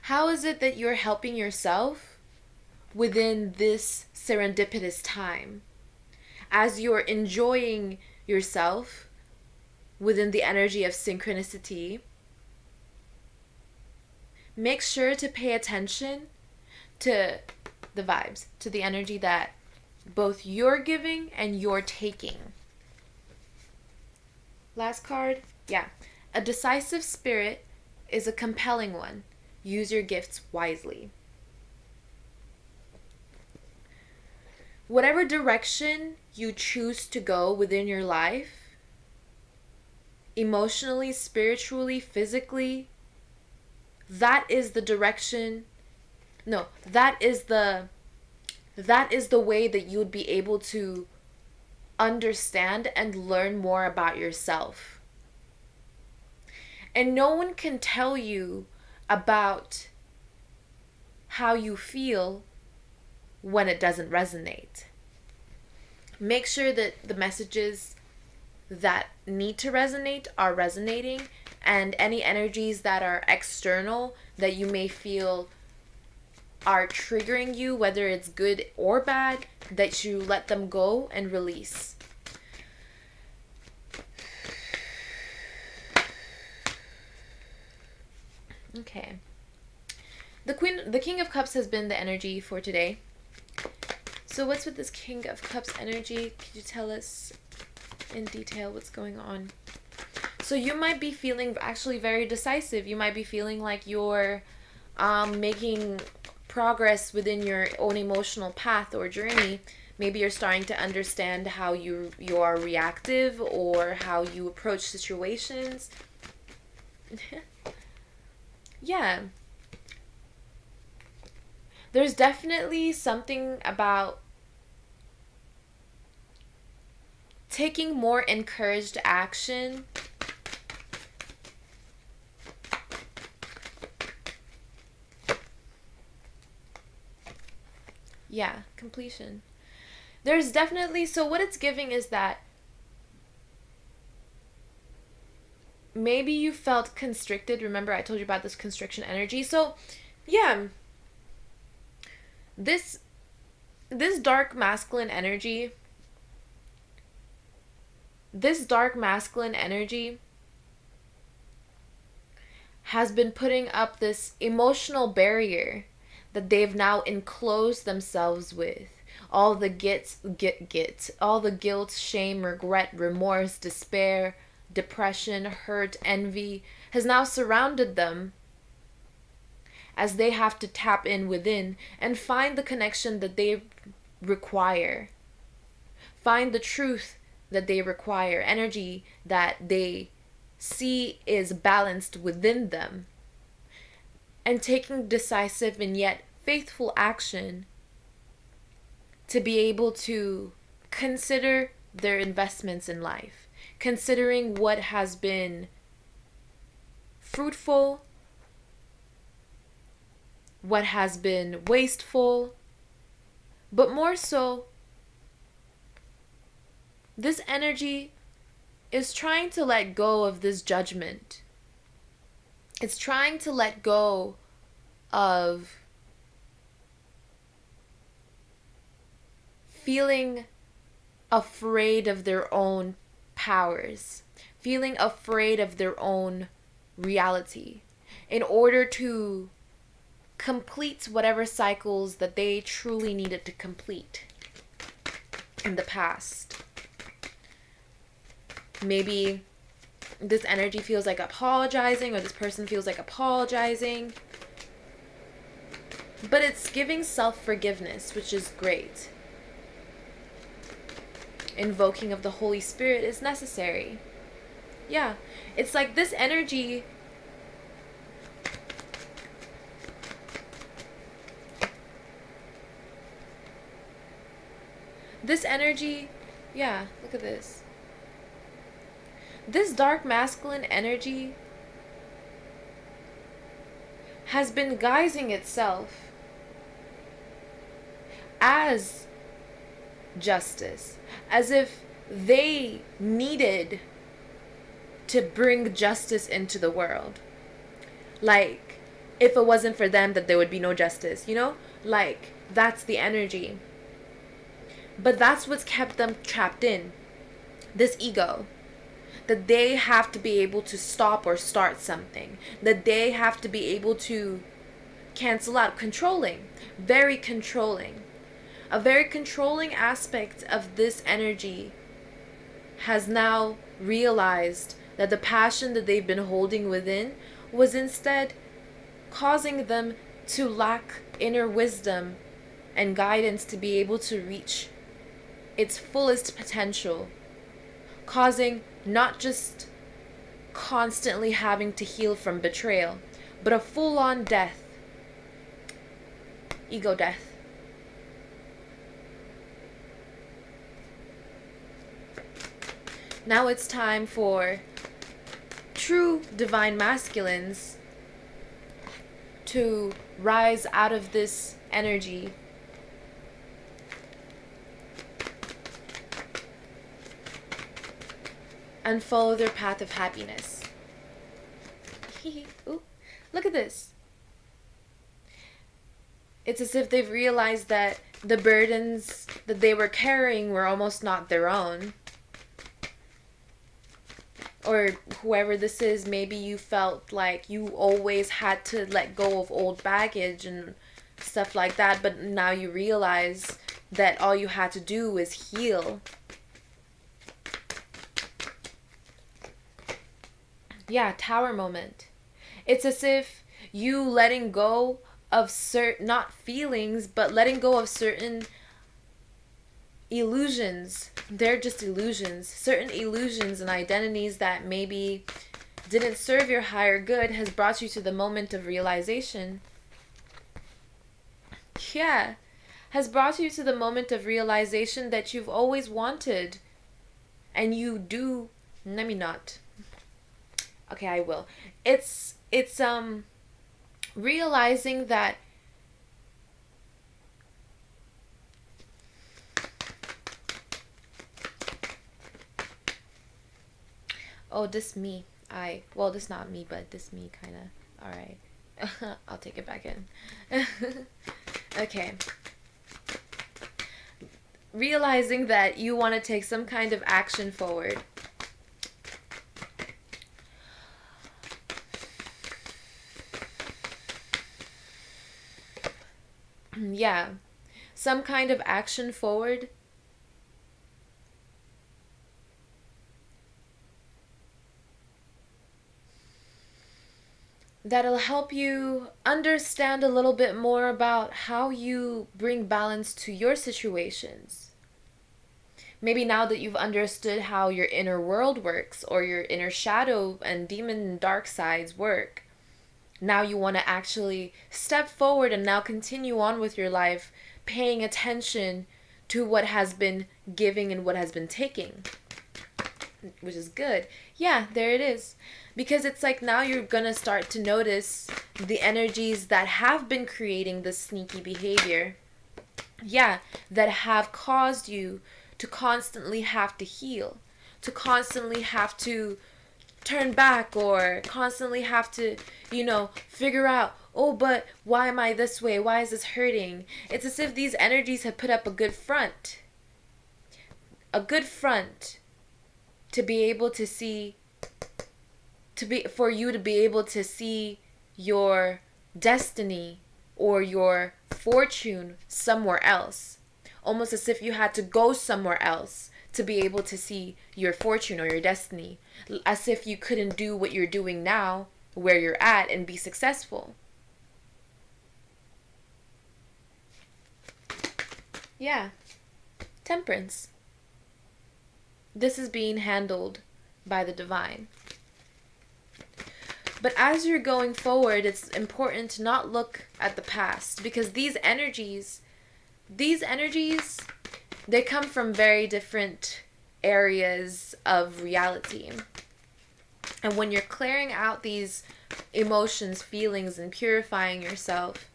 How is it that you're helping yourself within this serendipitous time? As you're enjoying yourself within the energy of synchronicity, make sure to pay attention to the vibes, to the energy that both you're giving and you're taking. Last card, yeah. A decisive spirit is a compelling one. Use your gifts wisely. Whatever direction you choose to go within your life, emotionally, spiritually, physically, that is the direction. No, that is the way that you would be able to understand and learn more about yourself. And no one can tell you about how you feel when it doesn't resonate. Make sure that the messages that need to resonate are resonating, and any energies that are external that you may feel are triggering you, whether it's good or bad, that you let them go and release. Okay. The King of Cups has been the energy for today. So what's with this King of Cups energy? Could you tell us in detail what's going on? So you might be feeling actually very decisive. You might be feeling like you're making progress within your own emotional path or journey. Maybe you're starting to understand how you are reactive or how you approach situations. Yeah. There's definitely something about taking more encouraged action. Yeah, completion. There's definitely, so what it's giving is that maybe you felt constricted. Remember I told you about this constriction energy. So, yeah. This dark masculine energy, has been putting up this emotional barrier that they've now enclosed themselves with. All the all the guilt, shame, regret, remorse, despair, depression, hurt, envy has now surrounded them as they have to tap in within and find the connection that they require. Find the truth that they require, energy that they see is balanced within them. And taking decisive and yet faithful action to be able to consider their investments in life, considering what has been fruitful, what has been wasteful, but more so, this energy is trying to let go of this judgment. It's trying to let go of feeling afraid of their own powers, feeling afraid of their own reality, in order to complete whatever cycles that they truly needed to complete in the past. Maybe this energy feels like apologizing, or this person feels like apologizing. But it's giving self-forgiveness, which is great. Invoking of the Holy Spirit is necessary. Yeah, it's like this energy yeah, look at this. This dark masculine energy has been guising itself as justice, as if they needed to bring justice into the world. Like, if it wasn't for them, that there would be no justice, you know? Like, that's the energy. But that's what's kept them trapped in. This ego. That they have to be able to stop or start something. That they have to be able to cancel out. Controlling. Very controlling. A very controlling aspect of this energy has now realized that the passion that they've been holding within was instead causing them to lack inner wisdom and guidance to be able to reach its fullest potential, causing not just constantly having to heal from betrayal, but a full-on death, ego death. Now it's time for true divine masculines to rise out of this energy and follow their path of happiness. Ooh, look at this. It's as if they've realized that the burdens that they were carrying were almost not their own. Or whoever this is, maybe you felt like you always had to let go of old baggage and stuff like that, but now you realize that all you had to do was heal. Yeah, tower moment. It's as if you letting go of certain, not feelings, but letting go of certain illusions. They're just illusions. Certain illusions and identities that maybe didn't serve your higher good has brought you to the moment of realization. Yeah, has brought you to the moment of realization that you've always wanted. And you do, let me not. Okay, I will. It's realizing that oh, this me. Well, this not me, but this me kind of. All right. I'll take it back in. Okay. Realizing that you want to take some kind of action forward. Yeah. some kind of action forward that'll help you understand a little bit more about how you bring balance to your situations. Maybe now that you've understood how your inner world works, or your inner shadow and demon and dark sides work, now you want to actually step forward and now continue on with your life, paying attention to what has been giving and what has been taking, which is good. Yeah, there it is. Because it's like now you're gonna start to notice the energies that have been creating this sneaky behavior. Yeah, that have caused you to constantly have to heal, to constantly have to turn back, or constantly have to, figure out, oh, but why am I this way? Why is this hurting? It's as if these energies have put up a good front. A good front to be able to see, for you to be able to see your destiny or your fortune somewhere else. Almost as if you had to go somewhere else to be able to see your fortune or your destiny. As if you couldn't do what you're doing now, where you're at, and be successful. Yeah. Temperance. This is being handled by the divine. But as you're going forward, it's important to not look at the past, because these energies, they come from very different areas of reality. And when you're clearing out these emotions, feelings, and purifying yourself,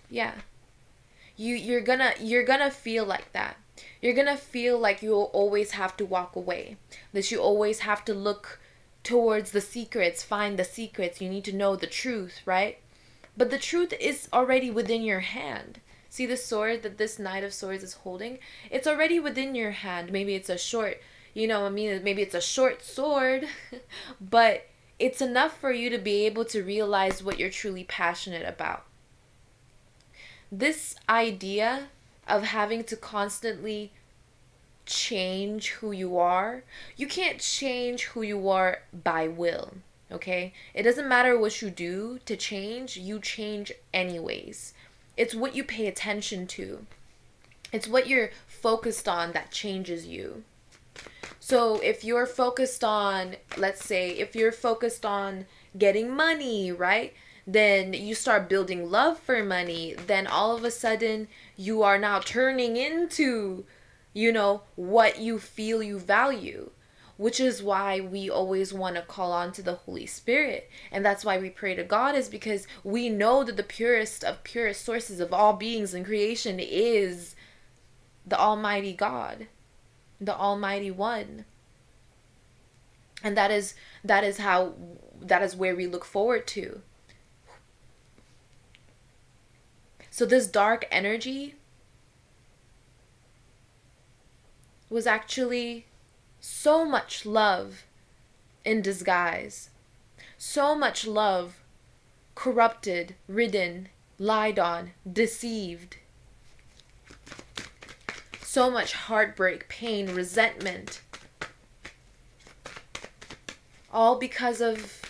yeah, you're gonna feel like that. You're gonna feel like you'll always have to walk away, that you always have to look towards the secrets, find the secrets. You need to know the truth, right? But the truth is already within your hand. See the sword that this Knight of Swords is holding? It's already within your hand. Maybe it's a short, maybe it's a short sword, but it's enough for you to be able to realize what you're truly passionate about. This idea of having to constantly change who you are, you can't change who you are by will. Okay? It doesn't matter what you do to change, you change anyways. It's what you pay attention to. It's what you're focused on that changes you. So if you're focused on, let's say, if you're focused on getting money, right? Then you start building love for money. Then all of a sudden, you are now turning into, what you feel you value. Which is why we always want to call on to the Holy Spirit. And that's why we pray to God, is because we know that the purest of purest sources of all beings in creation is the Almighty God, the Almighty One. And that is where we look forward to. So this dark energy was actually so much love in disguise. So much love corrupted, ridden, lied on, deceived. So much heartbreak, pain, resentment. All because of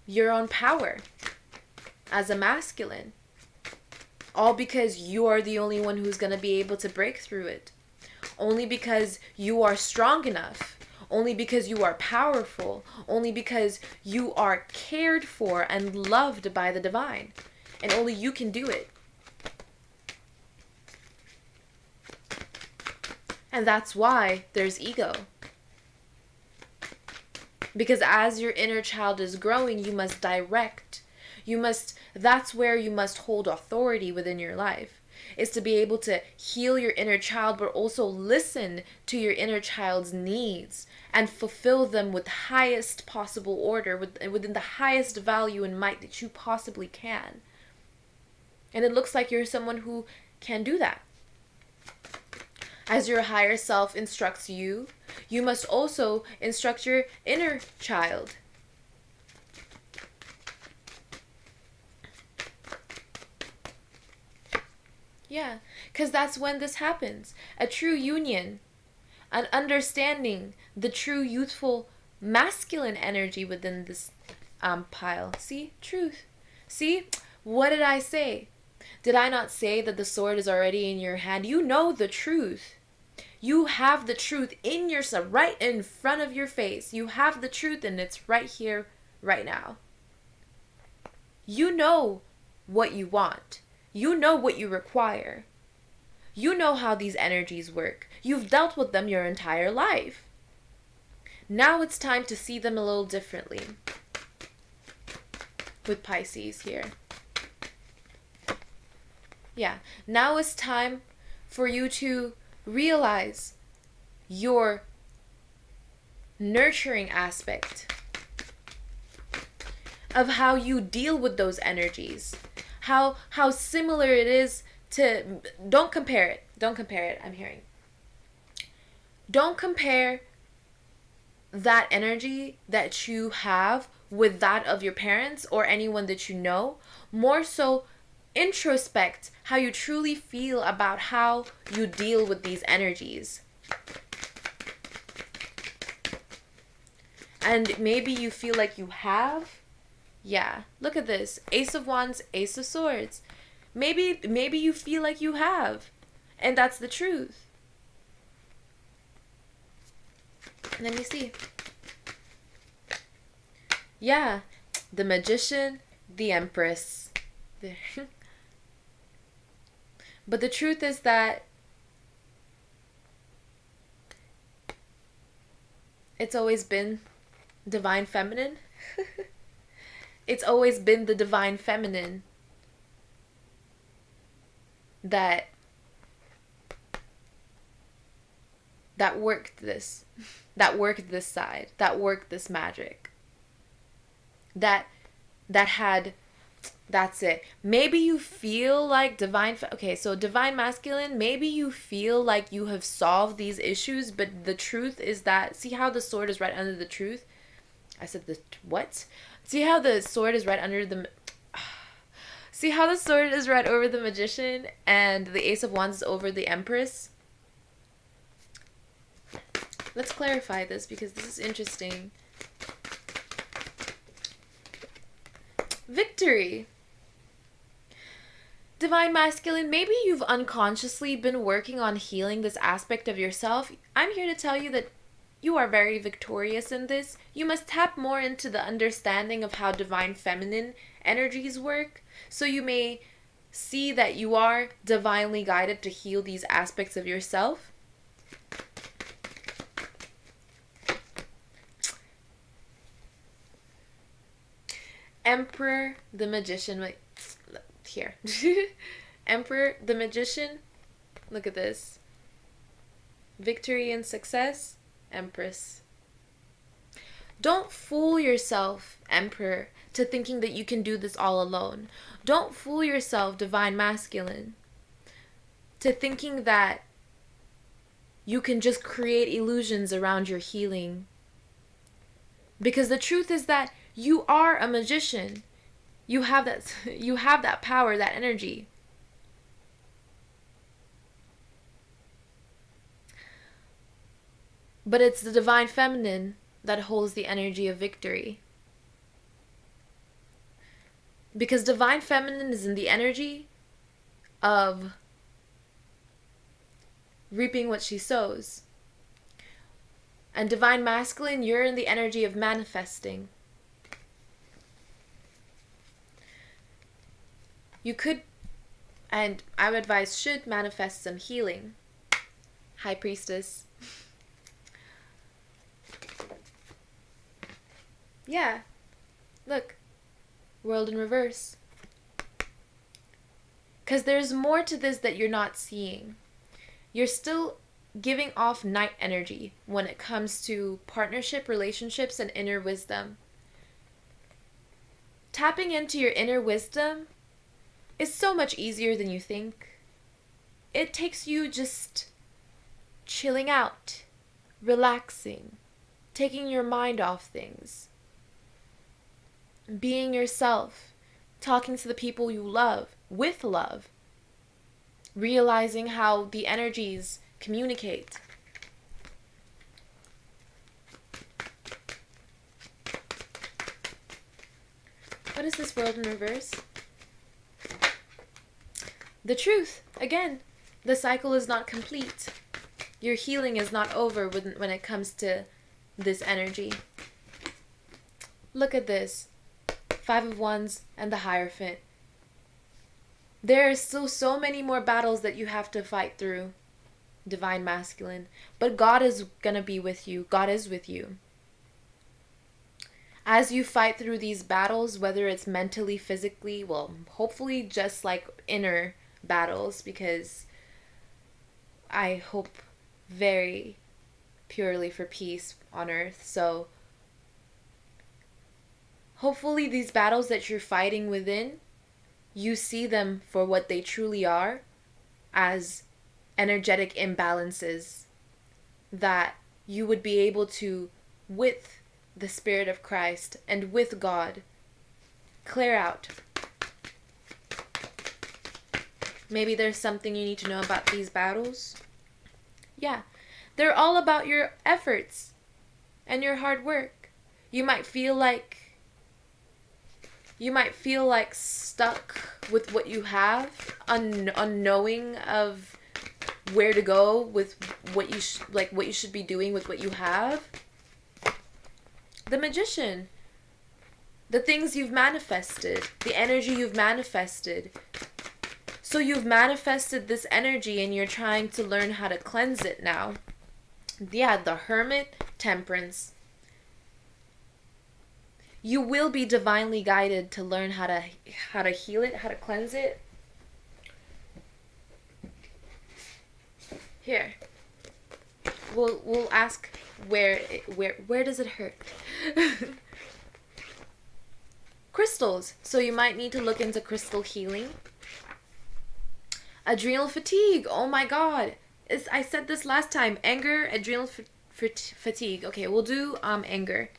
your own power as a masculine. All because you are the only one who's going to be able to break through it. Only because you are strong enough. Only because you are powerful. Only because you are cared for and loved by the divine. And only you can do it. And that's why there's ego. Because as your inner child is growing, you must direct. That's where you must hold authority within your life. Is to be able to heal your inner child, but also listen to your inner child's needs and fulfill them with highest possible order, within the highest value and might that you possibly can. And it looks like you're someone who can do that. As your higher self instructs you, you must also instruct your inner child. Yeah, because that's when this happens. A true union, an understanding the true youthful masculine energy within this pile. See? Truth. See? What did I say? Did I not say that the sword is already in your hand? You know the truth. You have the truth in yourself, right in front of your face. You have the truth and it's right here, right now. You know what you want. You know what you require. You know how these energies work. You've dealt with them your entire life. Now it's time to see them a little differently. With Pisces here. Yeah, now it's time for you to realize your nurturing aspect of how you deal with those energies. How similar it is to, don't compare it. Don't compare it, I'm hearing. Don't compare that energy that you have with that of your parents or anyone that you know. More so, introspect how you truly feel about how you deal with these energies. And maybe you feel like you have. Yeah, look at this. Ace of Wands, Ace of Swords. Maybe you feel like you have. And that's the truth. Let me see. Yeah, the Magician, the Empress. But the truth is that it's always been divine feminine. It's always been the divine feminine that worked this. That worked this side. That worked this magic. That had, that's it. Maybe you feel like okay, so divine masculine, maybe you feel like you have solved these issues, but the truth is that, see how the sword is right under the truth? I said the, what? See how the sword is right under the, see how the sword is right over the Magician and the Ace of Wands is over the Empress? Let's clarify this because this is interesting. Victory. Divine masculine, maybe you've unconsciously been working on healing this aspect of yourself. I'm here to tell you that you are very victorious in this. You must tap more into the understanding of how divine feminine energies work, so you may see that you are divinely guided to heal these aspects of yourself. Emperor, the Magician, wait, here. Emperor, the Magician, look at this. Victory and success, Empress. Don't fool yourself, Emperor, to thinking that you can do this all alone. Don't fool yourself, divine masculine, to thinking that you can just create illusions around your healing. Because the truth is that you are a magician. You have that power, that energy. But it's the divine feminine that holds the energy of victory. Because divine feminine is in the energy of reaping what she sows. And divine masculine, you're in the energy of manifesting. You could, and I would advise, should manifest some healing. High Priestess. Yeah. Look. World in reverse. Because there's more to this that you're not seeing. You're still giving off night energy when it comes to partnership, relationships, and inner wisdom. Tapping into your inner wisdom is so much easier than you think. It takes you just chilling out, relaxing, taking your mind off things, being yourself, talking to the people you love with love, realizing how the energies communicate. What is this world in reverse? The truth. Again, the cycle is not complete. Your healing is not over when it comes to this energy. Look at this. 5 of Wands and the Hierophant. There are still so many more battles that you have to fight through, Divine Masculine. But God is going to be with you. God is with you. As you fight through these battles, whether it's mentally, physically, well, hopefully just like inner battles, because I hope very purely for peace on earth. So hopefully these battles that you're fighting within, you see them for what they truly are, as energetic imbalances that you would be able to, with the Spirit of Christ and with God, clear out. Maybe there's something you need to know about these battles. Yeah, they're all about your efforts and your hard work. You might feel like stuck with what you have, unknowing of where to go with what you should be doing with what you have. The Magician. The things you've manifested, the energy you've manifested. So you've manifested this energy and you're trying to learn how to cleanse it now. Yeah, the Hermit, Temperance. You will be divinely guided to learn how to heal it, how to cleanse it. Here. We'll ask where does it hurt? Crystals. So you might need to look into crystal healing. Adrenal fatigue. Oh my god. I said this last time. Anger, adrenal fatigue. Okay, we'll do anger.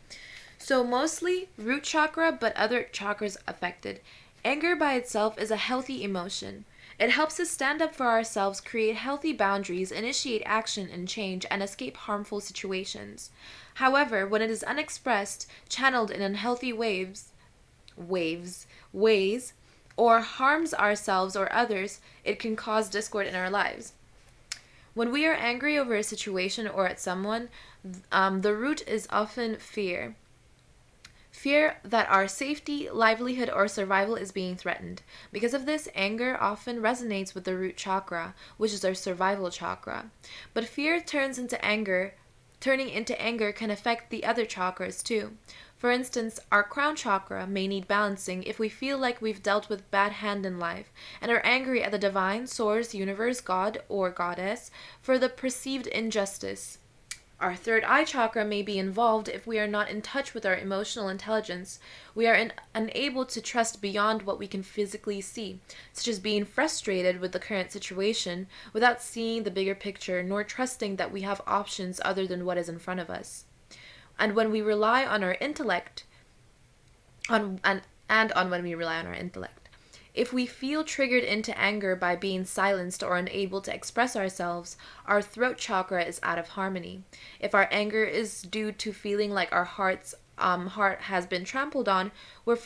So mostly root chakra, but other chakras affected. Anger by itself is a healthy emotion. It helps us stand up for ourselves, create healthy boundaries, initiate action and change, and escape harmful situations. However, when it is unexpressed, channeled in unhealthy ways, or harms ourselves or others, it can cause discord in our lives. When we are angry over a situation or at someone, the root is often fear. Fear that our safety, livelihood, or survival is being threatened. Because of this, anger often resonates with the root chakra, which is our survival chakra. But fear turning into anger can affect the other chakras too. For instance, our crown chakra may need balancing if we feel like we've dealt with bad hand in life and are angry at the divine, source, universe, God, or goddess for the perceived injustice. Our third eye chakra may be involved if we are not in touch with our emotional intelligence. We are unable to trust beyond what we can physically see, such as being frustrated with the current situation without seeing the bigger picture, nor trusting that we have options other than what is in front of us. And when we rely on our intellect, when we rely on our intellect. If we feel triggered into anger by being silenced or unable to express ourselves, our throat chakra is out of harmony. If our anger is due to feeling like our heart has been trampled on, we're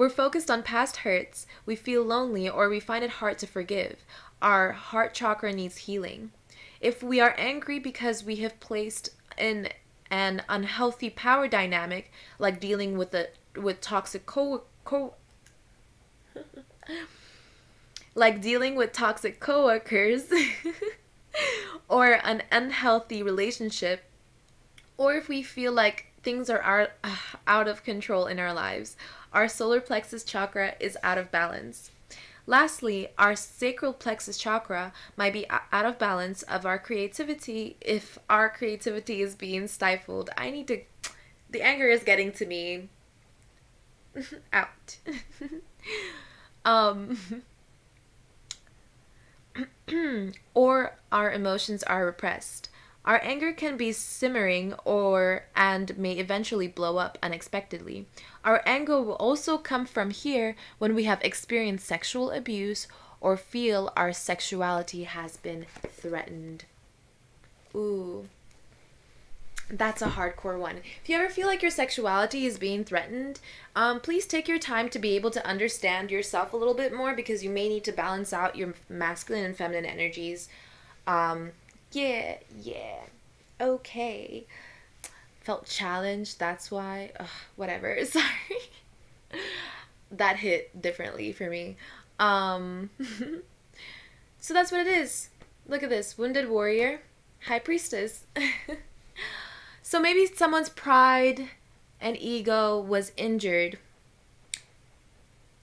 focused on past hurts, we feel lonely, or we find it hard to forgive. Our heart chakra needs healing. If we are angry because we have placed in an unhealthy power dynamic, like dealing with toxic coworkers or an unhealthy relationship, or if we feel like things are out of control in our lives, our solar plexus chakra is out of balance. Lastly, our sacral plexus chakra might be out of balance of our creativity if our creativity is being stifled. The anger is getting to me. Out. Or our emotions are repressed. Our anger can be simmering and may eventually blow up unexpectedly. Our anger will also come from here when we have experienced sexual abuse or feel our sexuality has been threatened. Ooh, that's a hardcore one. If you ever feel like your sexuality is being threatened, please take your time to be able to understand yourself a little bit more, because you may need to balance out your masculine and feminine energies. Yeah, okay. Felt challenged, that's why. Ugh, whatever, sorry. That hit differently for me. Um, so that's what it is. Look at this. Wounded warrior, high priestess. So maybe someone's pride and ego was injured,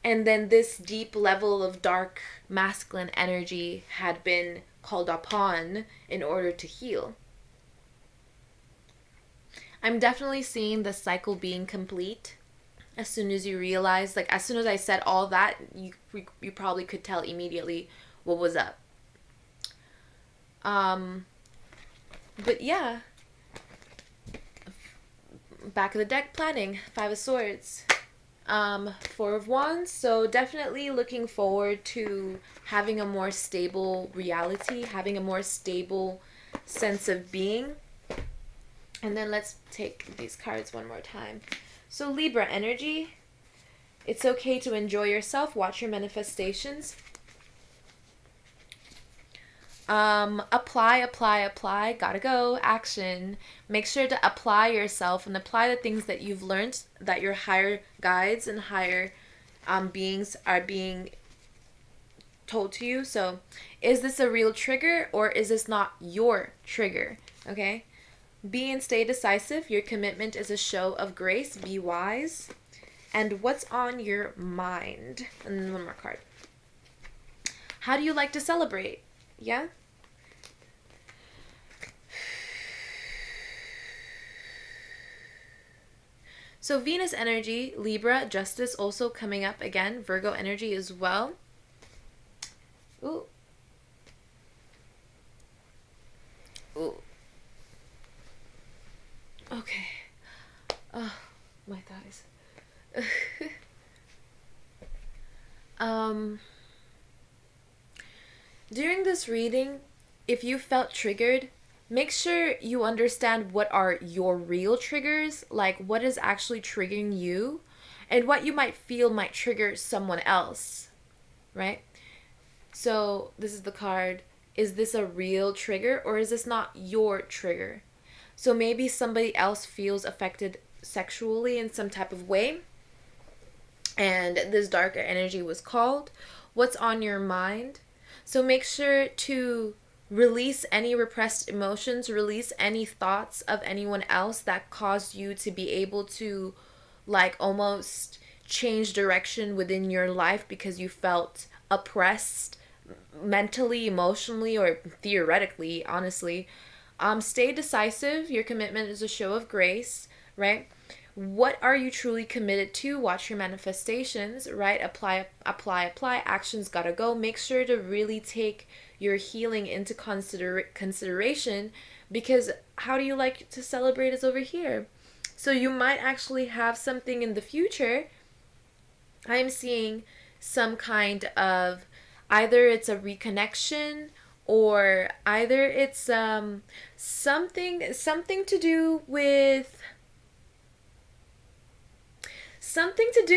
and then this deep level of dark masculine energy had been called upon in order to heal. I'm definitely seeing the cycle being complete. As soon as you realize, like as soon as I said all that, you probably could tell immediately what was up. But yeah, back of the deck planning, 5 of Swords, 4 of Wands. So definitely looking forward to having a more stable reality, having a more stable sense of being. And then let's take these cards one more time. So Libra energy, it's okay to enjoy yourself, watch your manifestations. Apply, gotta go, action. Make sure to apply yourself and apply the things that you've learned, that your higher guides and higher beings are being told to you. So is this a real trigger, or is this not your trigger? Okay. Be and stay decisive. Your commitment is a show of grace. Be wise. And what's on your mind? And then one more card. How do you like to celebrate? Yeah? So Venus energy, Libra, justice also coming up again. Virgo energy as well. Ooh. Ooh. Okay. Oh, my thighs. During this reading, if you felt triggered, make sure you understand what are your real triggers, like what is actually triggering you, and what you might feel might trigger someone else, right? So this is the card. Is this a real trigger, or is this not your trigger? So maybe somebody else feels affected sexually in some type of way, and this darker energy was called. What's on your mind? So make sure to release any repressed emotions, release any thoughts of anyone else that caused you to be able to like almost change direction within your life because you felt oppressed mentally, emotionally, or theoretically, honestly. Stay decisive. Your commitment is a show of grace, right? What are you truly committed to? Watch your manifestations, right? Apply. Actions gotta go. Make sure to really take your healing into consideration, because how do you like to celebrate is over here. So you might actually have something in the future. I'm seeing some kind of, either it's a reconnection, or either it's something to do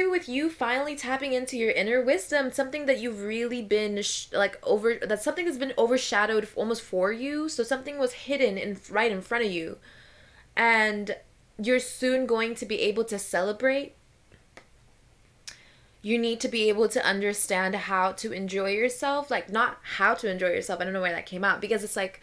with you finally tapping into your inner wisdom, something that you've really been that's something that's been overshadowed almost for you. So something was hidden right in front of you, and you're soon going to be able to celebrate. You need to be able to understand how to enjoy yourself, like not how to enjoy yourself. I don't know where that came out, because it's like,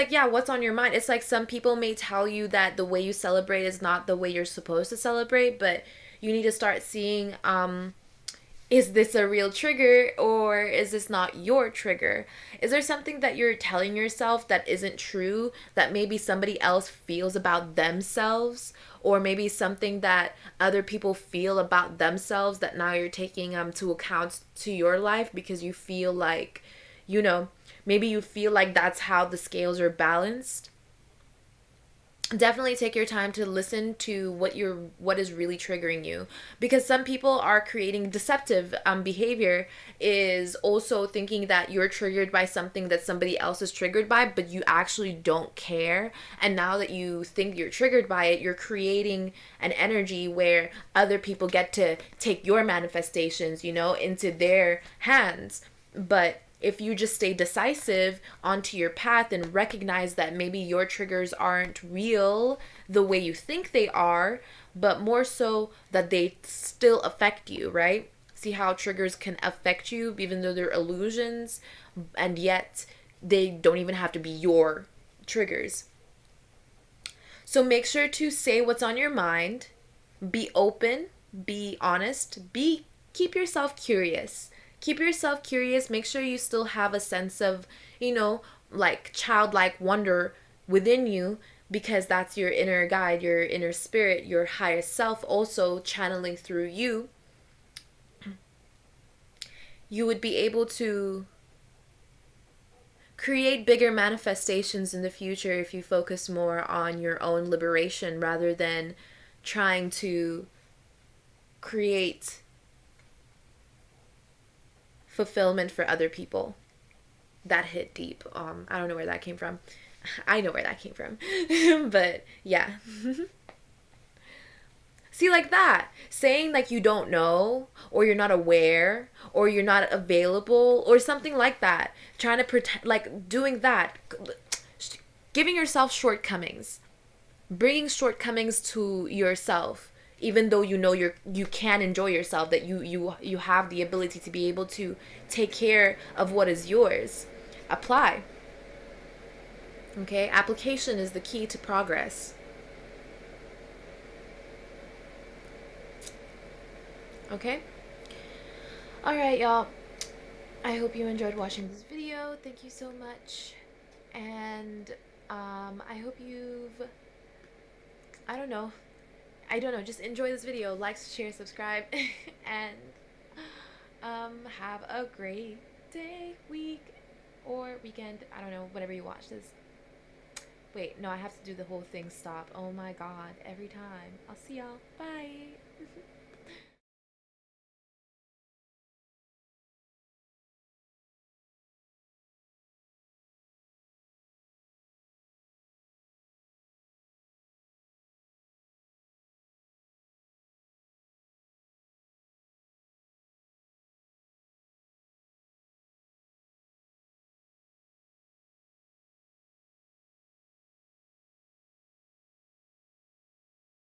yeah, what's on your mind? It's like some people may tell you that the way you celebrate is not the way you're supposed to celebrate, but you need to start seeing, is this a real trigger, or is this not your trigger? Is there something that you're telling yourself that isn't true, that maybe somebody else feels about themselves, or maybe something that other people feel about themselves that now you're taking to account to your life because you feel like, maybe you feel like that's how the scales are balanced? definitely take your time to listen to what is really triggering you, because some people are creating deceptive behavior, is also thinking that you're triggered by something that somebody else is triggered by, but you actually don't care. And now that you think you're triggered by it, you're creating an energy where other people get to take your manifestations, into their hands. But if you just stay decisive onto your path and recognize that maybe your triggers aren't real the way you think they are, but more so that they still affect you, right? See how triggers can affect you even though they're illusions, and yet they don't even have to be your triggers. So make sure to say what's on your mind, be open, be honest, keep yourself curious. Keep yourself curious. Make sure you still have a sense of, like childlike wonder within you, because that's your inner guide, your inner spirit, your highest self also channeling through you. You would be able to create bigger manifestations in the future if you focus more on your own liberation rather than trying to create fulfillment for other people. That hit deep. I don't know where that came from. I know where that came from. But yeah. See, like that. Saying like you don't know, or you're not aware, or you're not available, or something like that. Trying to pretend, like doing that. Giving yourself shortcomings. Bringing shortcomings to yourself, even though you can enjoy yourself, that you have the ability to be able to take care of what is yours. Apply. Okay, application is the key to progress. Okay, all right, y'all, I hope you enjoyed watching this video. Thank you so much. And I hope you've, I don't know, just enjoy this video, like, share, subscribe, and have a great day, week, or weekend. I don't know, whenever you watch this. Wait, no, I have to do the whole thing stop. Oh my god, every time. I'll see y'all. Bye.